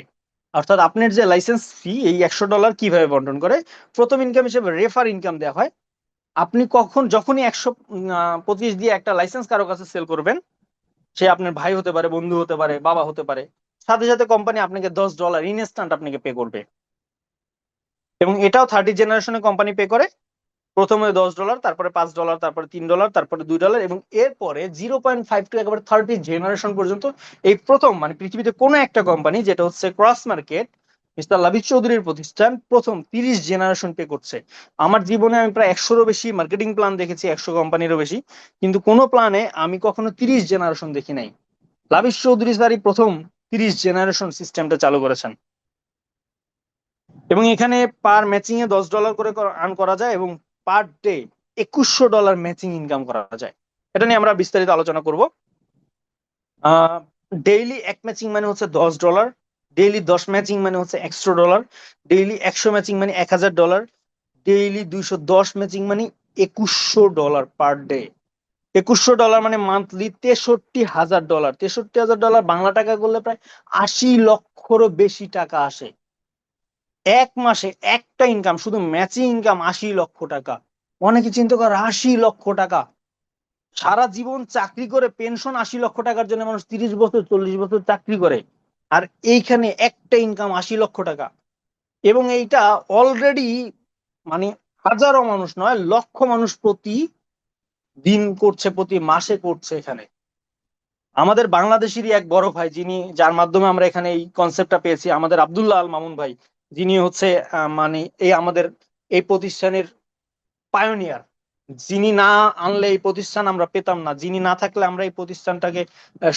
অর্থাৎ আপনার যে লাইসেন্স ফি, এই $100 কিভাবে বন্টন করে। প্রথম ইনকাম হিসেবে রেফার ইনকাম দেওয়া হয়। আপনি যখনই 125 দিয়ে একটা লাইসেন্স কারো কাছে সেল করবেন, সে আপনার ভাই হতে পারে, বন্ধু হতে পারে, বাবা হতে পারে, সাথে সাথে কোম্পানি আপনাকে $10 ইনস্ট্যান্ট আপনাকে পে করবে। এবং এটাও 30 জেনারেশনে কোম্পানি পে করে। প্রথমে $10, তারপরে $5, তারপরে $3, তারপরে $2, এবং এরপরে 0.5 টু একেবারে 30 জেনারেশন পর্যন্ত। এই প্রথম মানে পৃথিবীতে কোনো একটা কোম্পানি, যেটা হচ্ছে ক্রস মার্কেট, মিস্টার লাবিব চৌধুরীর প্রতিষ্ঠান, প্রথম 30 জেনারেশন পে করছে। আমার জীবনে আমি প্রায় 100-এরও বেশি মার্কেটিং প্ল্যান দেখেছি, 100 কোম্পানিরও বেশি, কিন্তু কোনো প্ল্যানে আমি কখনো 30 জেনারেশন দেখি নাই। লাবিব চৌধুরী স্যারই প্রথম 30 জেনারেশন সিস্টেমটা চালু করেছেন। এবং এখানে পার ম্যাচিং এ $10 করে আর্ন করা যায়, এবং পার ডে $2,100 ম্যাচিং ইনকাম করা যায়। এটা নিয়ে আমরা বিস্তারিত আলোচনা করব। ডেইলি 1 ম্যাচিং মানে হচ্ছে $10, ডেইলি 10 ম্যাচিং মানে হচ্ছে $100, ডেইলি 100 ম্যাচিং মানে $1,000, ডেইলি 210 ম্যাচিং মানে $2,100 পার ডে। $2,100 মানে মান্থলি $63,000। $63,000 বাংলা টাকা করলে প্রায় 80 লক্ষেরও বেশি টাকা আসে। এক মাসে একটা ইনকাম, শুধু ম্যাচিং ইনকাম 80 লক্ষ টাকা। অনেকে চিন্তা করে 80 লক্ষ টাকা, সারা জীবন চাকরি করে পেনশন 80 লক্ষ টাকার জন্য মানুষ 30 বছর 40 বছর চাকরি করে, আর এইখানে একটা ইনকাম 80 লক্ষ টাকা। এবং এইটা অলরেডি মানে হাজারো মানুষ নয়, লক্ষ মানুষ প্রতি দিন করছে, প্রতি মাসে করছে। এখানে আমাদের বাংলাদেশেরই এক বড় ভাই, যিনি, যার মাধ্যমে আমরা এখানে এই কনসেপ্টটা পেয়েছি, আমাদের আব্দুল্লাহ আল মামুন ভাই, যিনি হচ্ছে মানে এই আমাদের এই প্রতিষ্ঠানের পায়োনিয়ার। যিনি না আনলে এই প্রতিষ্ঠান আমরা পেতাম না, যিনি না থাকলে আমরা এই প্রতিষ্ঠানটাকে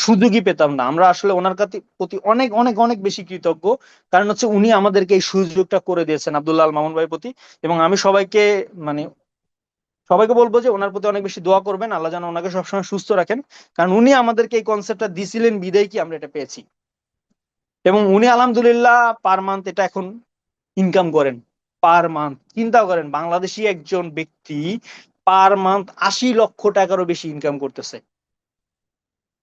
সুযোগই পেতাম না। আমরা আসলে ওনার প্রতি অনেক অনেক অনেক বেশি কৃতজ্ঞ, কারণ হচ্ছে উনি আমাদেরকে এই সুযোগটা করে দিয়েছেন আব্দুল্লাহ আল মামুন ভাইয়ের প্রতি। এবং আমি মানে সবাইকে বলবো যে ওনার প্রতি অনেক বেশি দোয়া করবেন, আল্লাহ যেন ওনাকে সবসময় সুস্থ রাখেন, কারণ উনি আমাদেরকে এই কনসেপ্টটা দিছিলেন বিদায় কি আমরা এটা পেয়েছি। এবং উনি আলহামদুলিল্লাহ পার মান্থ এটা এখন ইনকাম করেন। পার মান্থ চিন্তা করেন, বাংলাদেশি একজন ব্যক্তি পার মান্থ 80 লক্ষ টাকারও বেশি ইনকাম করতেছে।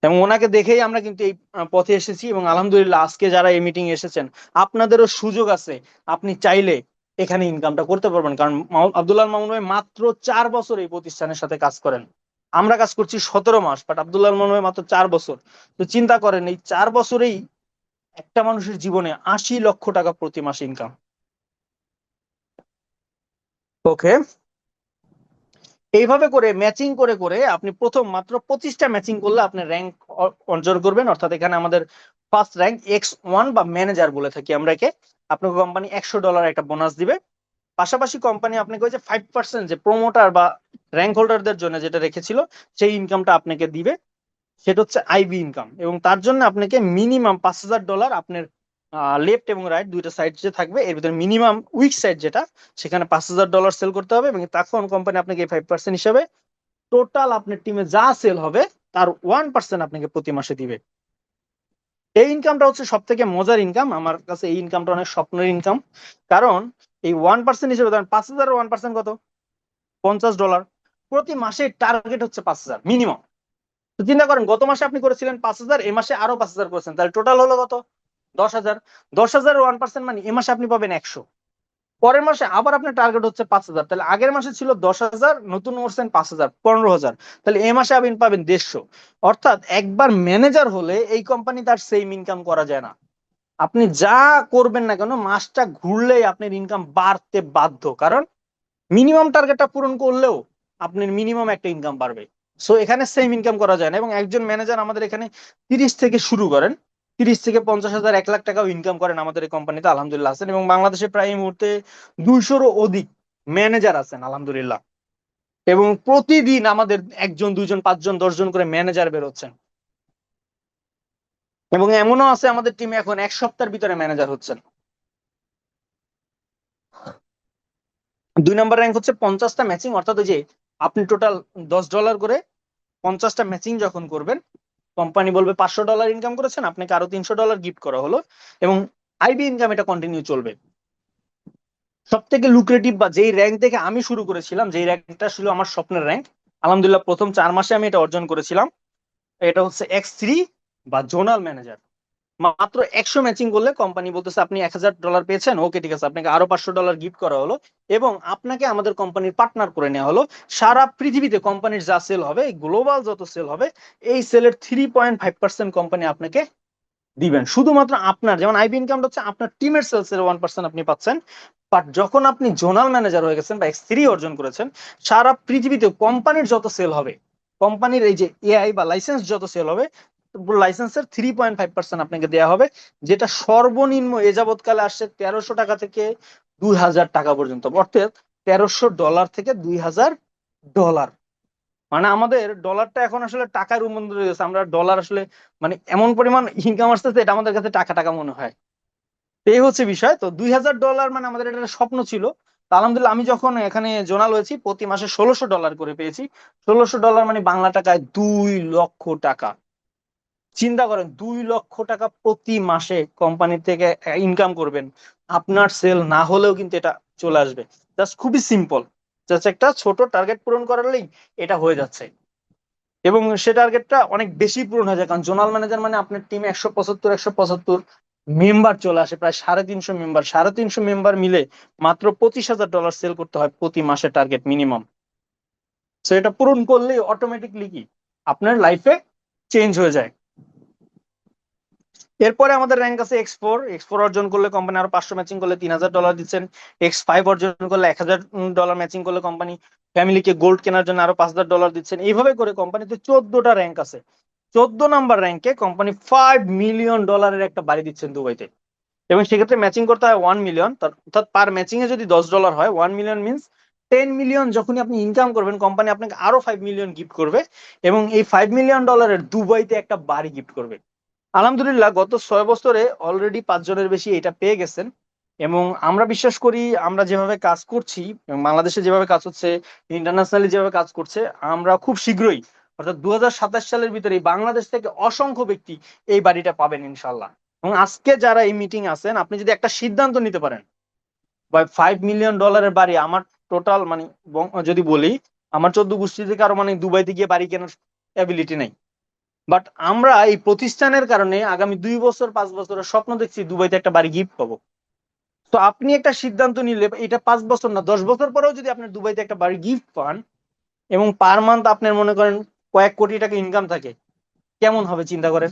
এবং ওনাকে দেখেই আমরা কিন্তু এই পথে এসেছি। এবং আলহামদুলিল্লাহ আজকে যারা এই মিটিং এসেছেন, আপনাদেরও সুযোগ আছে, আপনি চাইলে এখানে ইনকামটা করতে পারবেন। কারণ আব্দুল্লাহ মামুন ভাই মাত্র 4 বছর এই প্রতিষ্ঠানের সাথে কাজ করেন, আমরা কাজ করছি 17 মাস, বাট আব্দুল্লাহ মামুন ভাই মাত্র 4 বছর। তো চিন্তা করেন এই 4 বছরেই একটা মানুষের জীবনে 80 লক্ষ টাকা প্রতি মাসে ইনকাম। ওকে, এইভাবে করে ম্যাচিং করে করে আপনি প্রথম মাত্র 25টা ম্যাচিং করলে আপনি র্যাঙ্ক অর্জন করবেন। অর্থাৎ এখানে আমাদের ফার্স্ট র্যাঙ্ক X1 বা ম্যানেজার বলে থাকি আমরা একে। আপনাকে কোম্পানি $100 একটা বোনাস দিবে। পাশাপাশি কোম্পানি আপনাকে ওই যে 5% যে প্রমোটার বা র্যাঙ্ক হোল্ডারদের জন্য যেটা রেখেছিল সেই ইনকামটা আপনাকে দিবে, সেটা হচ্ছে আইবি ইনকাম। এবং তার জন্য আপনাকে মিনিমাম $5000 আপনার লেফট এবং রাইট দুইটা সাইড যে থাকবে এর ভিতরে মিনিমাম উইক সাইড যেটা, সেখানে $5000 সেল করতে হবে। এবং তখন কোম্পানি আপনাকে 5% হিসাবে টোটাল আপনার টিমে যা সেল হবে তার 1% আপনাকে প্রতি মাসে দিবে। এই ইনকামটা হচ্ছে সব থেকে মজার ইনকাম, আমার কাছে এই ইনকামটা অনেক স্বপ্নের ইনকাম। কারণ এই 1% হিসেবে ধরেন 5000 1% কত, $50। প্রতি মাসে টার্গেট হচ্ছে 5000 মিনিমাম। তো চিন্তা করেন গত মাসে আপনি করেছিলেন 5000, এ মাসে আরো 5000 করেছেন, তাহলে টোটাল হলো কত, 10,000। 10,000 1% মানে এ মাসে আপনি পাবেন 100। পরের মাসে আবার আপনার টার্গেট হচ্ছে 5000, তাহলে আগের মাসে ছিল 10,000, নতুন করছেন 5000, 15,000, তাহলে এই মাসে আপনি পাবেন 150। অর্থাৎ একবার ম্যানেজার হলে এই কোম্পানি তার সেম ইনকাম করা যায় না। আপনি যা করবেন না কেন মাসটা ঘুরলেই আপনার ইনকাম বাড়তে বাধ্য, কারণ মিনিমাম টার্গেটটা পূরণ করলেও আপনার মিনিমাম একটা ইনকাম বাড়বে। সো এখানে সেম ইনকাম করা যায় না। এবং একজন ম্যানেজার আমাদের এখানে 30 থেকে শুরু করেন, 30 থেকে 50,000 1 লাখ টাকাও ইনকাম করেন আমাদের এই কোম্পানিতে আলহামদুলিল্লাহ আছেন। এবং বাংলাদেশে প্রায় এই মুহূর্তে 200-রও অধিক ম্যানেজার আছেন আলহামদুলিল্লাহ। এবং প্রতিদিন আমাদের 1 জন 2 জন 5 জন 10 জন করে ম্যানেজার বেরোচ্ছেন। এবং এমনও আছে আমাদের টিমে এখন 1 সপ্তাহের ভিতরে ম্যানেজার হচ্ছেন। 2 নম্বর র্যাঙ্ক হচ্ছে 50টা ম্যাচিং, অর্থাৎ ওই যে আপনি টোটাল $10 করে 50টা ম্যাচিং যখন করবেন, কোম্পানি বলবে $500 ইনকাম করেছেন, আপনাকে আরো $300 গিফট করা হলো। এবং আইবি ইনকাম এটা কন্টিনিউ চলবে। সব থেকে লুক্রেটিভ বা যেই র্যাঙ্ক থেকে আমি শুরু করেছিলাম, যেই র্যাঙ্কটা ছিল আমার স্বপ্নের র্যাঙ্ক, আলহামদুলিল্লাহ প্রথম 4 মাসে আমি এটা অর্জন করেছিলাম। এটা হচ্ছে X3 বা জোনাল ম্যানেজার। মাত্র 100 ম্যাচিং করলে কোম্পানি বলতেছে আপনি $1000 পেয়েছেন, ওকে ঠিক আছে, আপনাকে আরো $500 গিফট করা হলো। এবং আপনাকে আমাদের কোম্পানির পার্টনার করে নেওয়া হলো। সারা পৃথিবীতে কোম্পানির যা সেল হবে, গ্লোবাল যত সেল হবে, এই সেলের 3.5% কোম্পানি আপনাকে দিবেন। শুধুমাত্র আপনার যেমন আইবি ইনকামটা হচ্ছে আপনার টিমের সেলস এর 1% আপনি পাচ্ছেন, বাট যখন আপনি জোনাল ম্যানেজার হয়ে গেছেন বা X3 অর্জন করেছেন, সারা পৃথিবীতে কোম্পানির যত সেল হবে, কোম্পানির এই যে এআই বা লাইসেন্স যত সেল হবে, লাইসেন্সের 3.5% আপনাকে দেওয়া হবে, যেটা সর্বনিম্ন এ যাবৎকালে আসছে 1300 টাকা থেকে 2000 টাকা পর্যন্ত। অর্থাৎ $1300 থেকে $2000। মানে আমাদের ডলারটা এখন আসলে টাকায় রূপান্তরিত হয়েছে। আমরা ডলার আসলে মানে এমন পরিমাণ ইনকাম আসতেছে, এটা আমাদের কাছে টাকা টাকা মনে হয়। তো এই হচ্ছে বিষয়। তো $2000 মানে আমাদের এটা একটা স্বপ্ন ছিল। তো আলহামদুলিল্লাহ আমি যখন এখানে জোনাল হয়েছি প্রতি মাসে $1600 করে পেয়েছি। $1600 মানে বাংলা টাকায় 2 লক্ষ টাকা। চিন্তা করেন 2 লক্ষ টাকা প্রতি মাসে কোম্পানি থেকে ইনকাম করবেন, আপনার সেল না হলেও কিন্তু এটা চলে আসবে। জাস্ট খুবই সিম্পল, জাস্ট একটা ছোট টার্গেট পূরণ করালেই এটা হয়ে যাচ্ছে। এবং সে টার্গেটটা অনেক বেশি পূরণ হয়ে যায়, কারণ জোনাল ম্যানেজার মানে আপনার টিমে 175 মেম্বার চলে আসে, প্রায় 350 মেম্বার। 350 মেম্বার মিলে মাত্র $25,000 সেল করতে হয় প্রতি মাসে টার্গেট মিনিমাম। সো এটা পূরণ করলেই অটোমেটিকলি কি আপনার লাইফে চেঞ্জ হয়ে যায়। এরপরে আমাদের র্যাঙ্ক আছে X4। X4 অর্জন করলে কোম্পানি আরো 500 ম্যাচিং করলে $3000 দিচ্ছেন। X5 অর্জন করলে $1000 ম্যাচিং করলে কোম্পানি ফ্যামিলিকে গোল্ড কেনার জন্য আরো $5000 দিচ্ছেন। এইভাবে করে কোম্পানিতে 14টা র্যাঙ্ক আছে। 14 নাম্বার র্যাঙ্কে কোম্পানি $5 মিলিয়ন একটা বাড়ি দিচ্ছেন দুবাইতে। এবং সেক্ষেত্রে ম্যাচিং করতে হয় 1 মিলিয়ন, অর্থাৎ পার ম্যাচিং এ যদি $10 হয়, 1 মিলিয়ন মিনস 10 মিলিয়ন যখনই আপনি ইনকাম করবেন, কোম্পানি আপনাকে আরো 5 মিলিয়ন গিফট করবে এবং এই $5 মিলিয়ন দুবাইতে একটা বাড়ি গিফট করবে। আলহামদুলিল্লাহ গত 6 বছরে অলরেডি 5 জনের বেশি এটা পেয়ে গেছেন এবং আমরা বিশ্বাস করি আমরা যেভাবে কাজ করছি এবং বাংলাদেশে যেভাবে কাজ হচ্ছে, ইন্টারন্যাশনালি যেভাবে কাজ করছে, আমরা খুব শীঘ্রই অর্থাৎ 2027 সালের ভিতরে বাংলাদেশ থেকে অসংখ্য ব্যক্তি এই বাড়িটা পাবেন ইনশাল্লাহ। এবং আজকে যারা এই মিটিং আছেন, আপনি যদি একটা সিদ্ধান্ত নিতে পারেন ভাই $5 মিলিয়ন বাড়ি আমার টোটাল মানে যদি বলি আমার 14 গোষ্ঠী থেকে আরো মানে দুবাইতে গিয়ে বাড়ি কেনার অ্যাবিলিটি নেই, বাট আমরা এই প্রতিষ্ঠানের কারণে আগামী 2 বছর 5 বছরের স্বপ্ন দেখছি দুবাইতে একটা বাড়ি গিফট পাবো। তো আপনি একটা সিদ্ধান্ত নিলে এটা 5 বছর না 10 বছর পরেও যদি আপনি দুবাইতে একটা বাড়ি গিফট পান এবং পার মান্থ আপনার মনে করেন কয়েক কোটি টাকা ইনকাম থাকে, কেমন হবে চিন্তা করেন।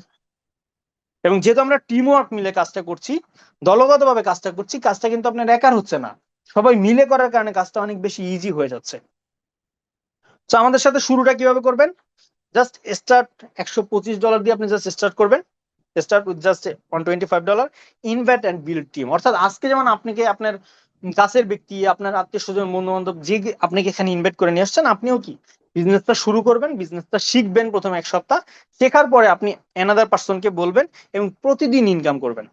এবং যেহেতু আমরা টিম ওয়ার্ক মিলে কাজটা করছি, দলগতভাবে কাজটা করছি, কাজটা কিন্তু আপনার একার হচ্ছে না, সবাই মিলে করার কারণে কাজটা অনেক বেশি ইজি হয়ে যাচ্ছে। তো আমাদের সাথে শুরুটা কিভাবে করবেন? জাস্ট স্টার্ট $125 দিয়ে আপনি জাস্ট স্টার্ট করবেন। Start with just $125, invite and build team. অর্থাৎ আজকে যেমন আপনাকে আপনার কাছের ব্যক্তি, আপনার আত্মীয় স্বজন, বন্ধু বান্ধব যে আপনাকে এখানে ইনভাইট করে নিয়ে আসছেন, আপনিও কি বিজনেসটা শুরু করবেন, বিজনেসটা শিখবেন প্রথম 1 সপ্তাহ, শেখার পরে আপনি অ্যানাদার পার্সনকে বলবেন এবং প্রতিদিন ইনকাম করবেন।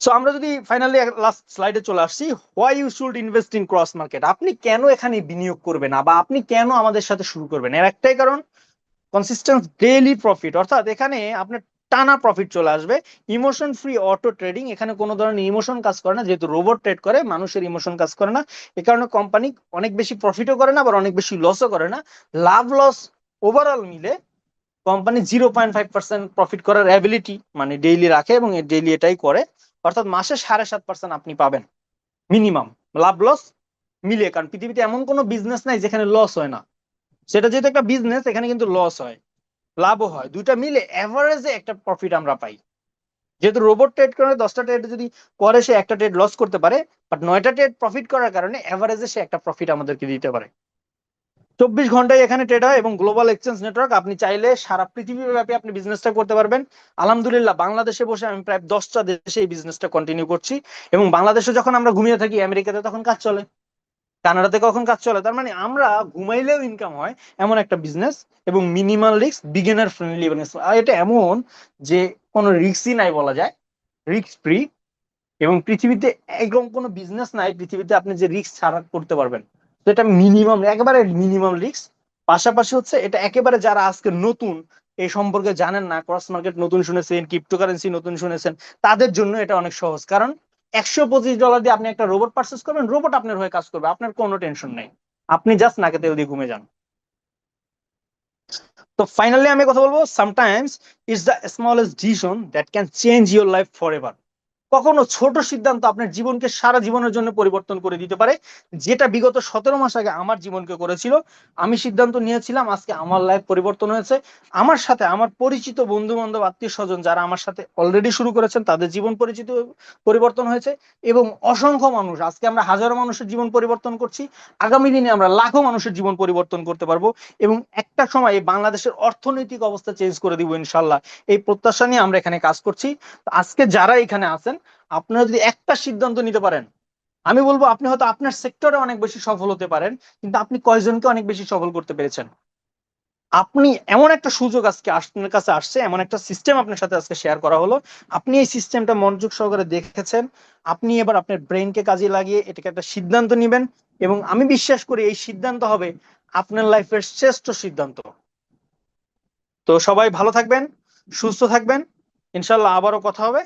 সো আমরা যদি ফাইনালি লাস্ট স্লাইডে চলে আসছি, why you should invest in cross market. আপনি কেন এখানে বিনিয়োগ করবেন না বা আপনি কেন আমাদের সাথে শুরু করবেন? এর একটাই কারণ, কনসিস্টেন্ট ডেইলি প্রফিট। অর্থাৎ এখানে আপনার টানা প্রফিট চলে আসবে। ইমোশন ফ্রি অটো ট্রেডিং, এখানে কোনো ধরনের ইমোশন কাজ করে না, যেহেতু রোবট ট্রেড করে, মানুষের ইমোশন কাজ করে না। এ কারণে কোম্পানি অনেক বেশি প্রফিটও করে না, আবার অনেক বেশি লসও করে না। লাভ লস ওভারঅল মিলে কোম্পানি 0.5% প্রফিট করার অ্যাবিলিটি মানে ডেইলি রাখে এবং ডেইলি এটাই করে। অর্থাৎ মাসে 7.5% আপনি পাবেন মিনিমাম, লাভ লস মিলে। কারণ পৃথিবীতে এমন কোনো বিজনেস নাই যেখানে লস হয় না। সেটা যেহেতু একটা বিজনেস, এখানে কিন্তু লস হয়, লাভও হয়, দুইটা মিলে এভারেজে একটা প্রফিট আমরা পাই। যেহেতু রোবট ট্রেড করে 10টা ট্রেড যদি করে সে একটা ট্রেড লস করতে পারে, বাট 9টা ট্রেড প্রফিট করার কারণে এভারেজে সে একটা প্রফিট আমাদেরকে দিতে পারে। 24 ঘন্টায় এখানে ট্রেড হয় এবং গ্লোবাল এক্সচেঞ্জ নেটওয়ার্ক, আপনি চাইলে সারা পৃথিবীব্যাপী আপনি বিজনেসটা করতে পারবেন। আলহামদুলিল্লাহ বাংলাদেশে বসে আমি প্রায় 10টা দেশে এই বিজনেসটা কন্টিনিউ করছি এবং বাংলাদেশে যখন আমরা ঘুমিয়ে থাকি আমেরিকাতে তখন কাজ চলে, কানাডাতে কখন কাজ চলে। তার মানে আমরা ঘুমাইলেও ইনকাম হয় এমন একটা বিজনেস এবং minimal risk, beginner friendly business. আর এটা এমন যে কোনো রিস্কই নাই বলা যায়, রিস্ক ফ্রি। এবং পৃথিবীতে একদম কোনো বিজনেস নাই পৃথিবীতে আপনি যে রিস্ক ছাড়া করতে পারবেন, তো এটা মিনিমাম, একেবারে মিনিমাম রিস্ক। পাশাপাশি হচ্ছে এটা একেবারে যারা আজকে নতুন এই সম্পর্কে জানেন না, ক্রস মার্কেট নতুন শুনেছেন, ক্রিপ্টোকারেন্সি নতুন শুনেছেন, তাদের জন্য এটা অনেক সহজ। কারণ $125 দিয়ে আপনি একটা রোবট পারচেস করবেন, রোবট আপনার হয়ে কাজ করবে, আপনার কোনো টেনশন নেই, আপনি জাস্ট নাকে তেল দিয়ে ঘুমে যান। তো ফাইনালি আমি কথা বলবো, sometimes it's the smallest decision that can change your life for ever. কখনো ছোট সিদ্ধান্ত আপনার জীবনকে সারা জীবনের জন্য পরিবর্তন করে দিতে পারে, যেটা বিগত 17 মাস আগে আমার জীবনকে করেছিল। আমি সিদ্ধান্ত নিয়েছিলাম, আজকে আমার লাইফ পরিবর্তন হয়েছে। আমার সাথে আমার পরিচিত বন্ধু বান্ধব, আত্মীয় স্বজন যারা আমার সাথে অলরেডি শুরু করেছেন, তাদের জীবন পরিচিত পরিবর্তন হয়েছে এবং অসংখ্য মানুষ, আজকে আমরা হাজারো মানুষের জীবন পরিবর্তন করছি, আগামী দিনে আমরা লাখো মানুষের জীবন পরিবর্তন করতে পারবো এবং একটা সময় এই বাংলাদেশের অর্থনৈতিক অবস্থা চেঞ্জ করে দিব ইনশাল্লাহ। এই প্রত্যাশা নিয়ে আমরা এখানে কাজ করছি। তো আজকে যারা এখানে আছেন, আপনারা যদি একটা সিদ্ধান্ত নিতে পারেন, আমি বলবো আপনি হয়তো আপনার সেক্টরে অনেক বেশি সফল হতে পারেন, কিন্তু আপনি কয়জনকে অনেক বেশি সফল করতে পেরেছেন? আপনি এমন একটা সুযোগ আজকে আপনার কাছে আসছে, এমন একটা সিস্টেম আপনার সাথে আজকে শেয়ার করা হলো, আপনি এই সিস্টেমটা মনোযোগ সহকারে দেখেছেন, আপনি এবার আপনার ব্রেনকে কাজে লাগিয়ে এটাকে একটা সিদ্ধান্ত নেবেন এবং আমি বিশ্বাস করি এই সিদ্ধান্ত হবে আপনার লাইফের শ্রেষ্ঠ সিদ্ধান্ত। তো সবাই ভালো থাকবেন, সুস্থ থাকবেন, ইনশাল্লাহ আবারও কথা হবে।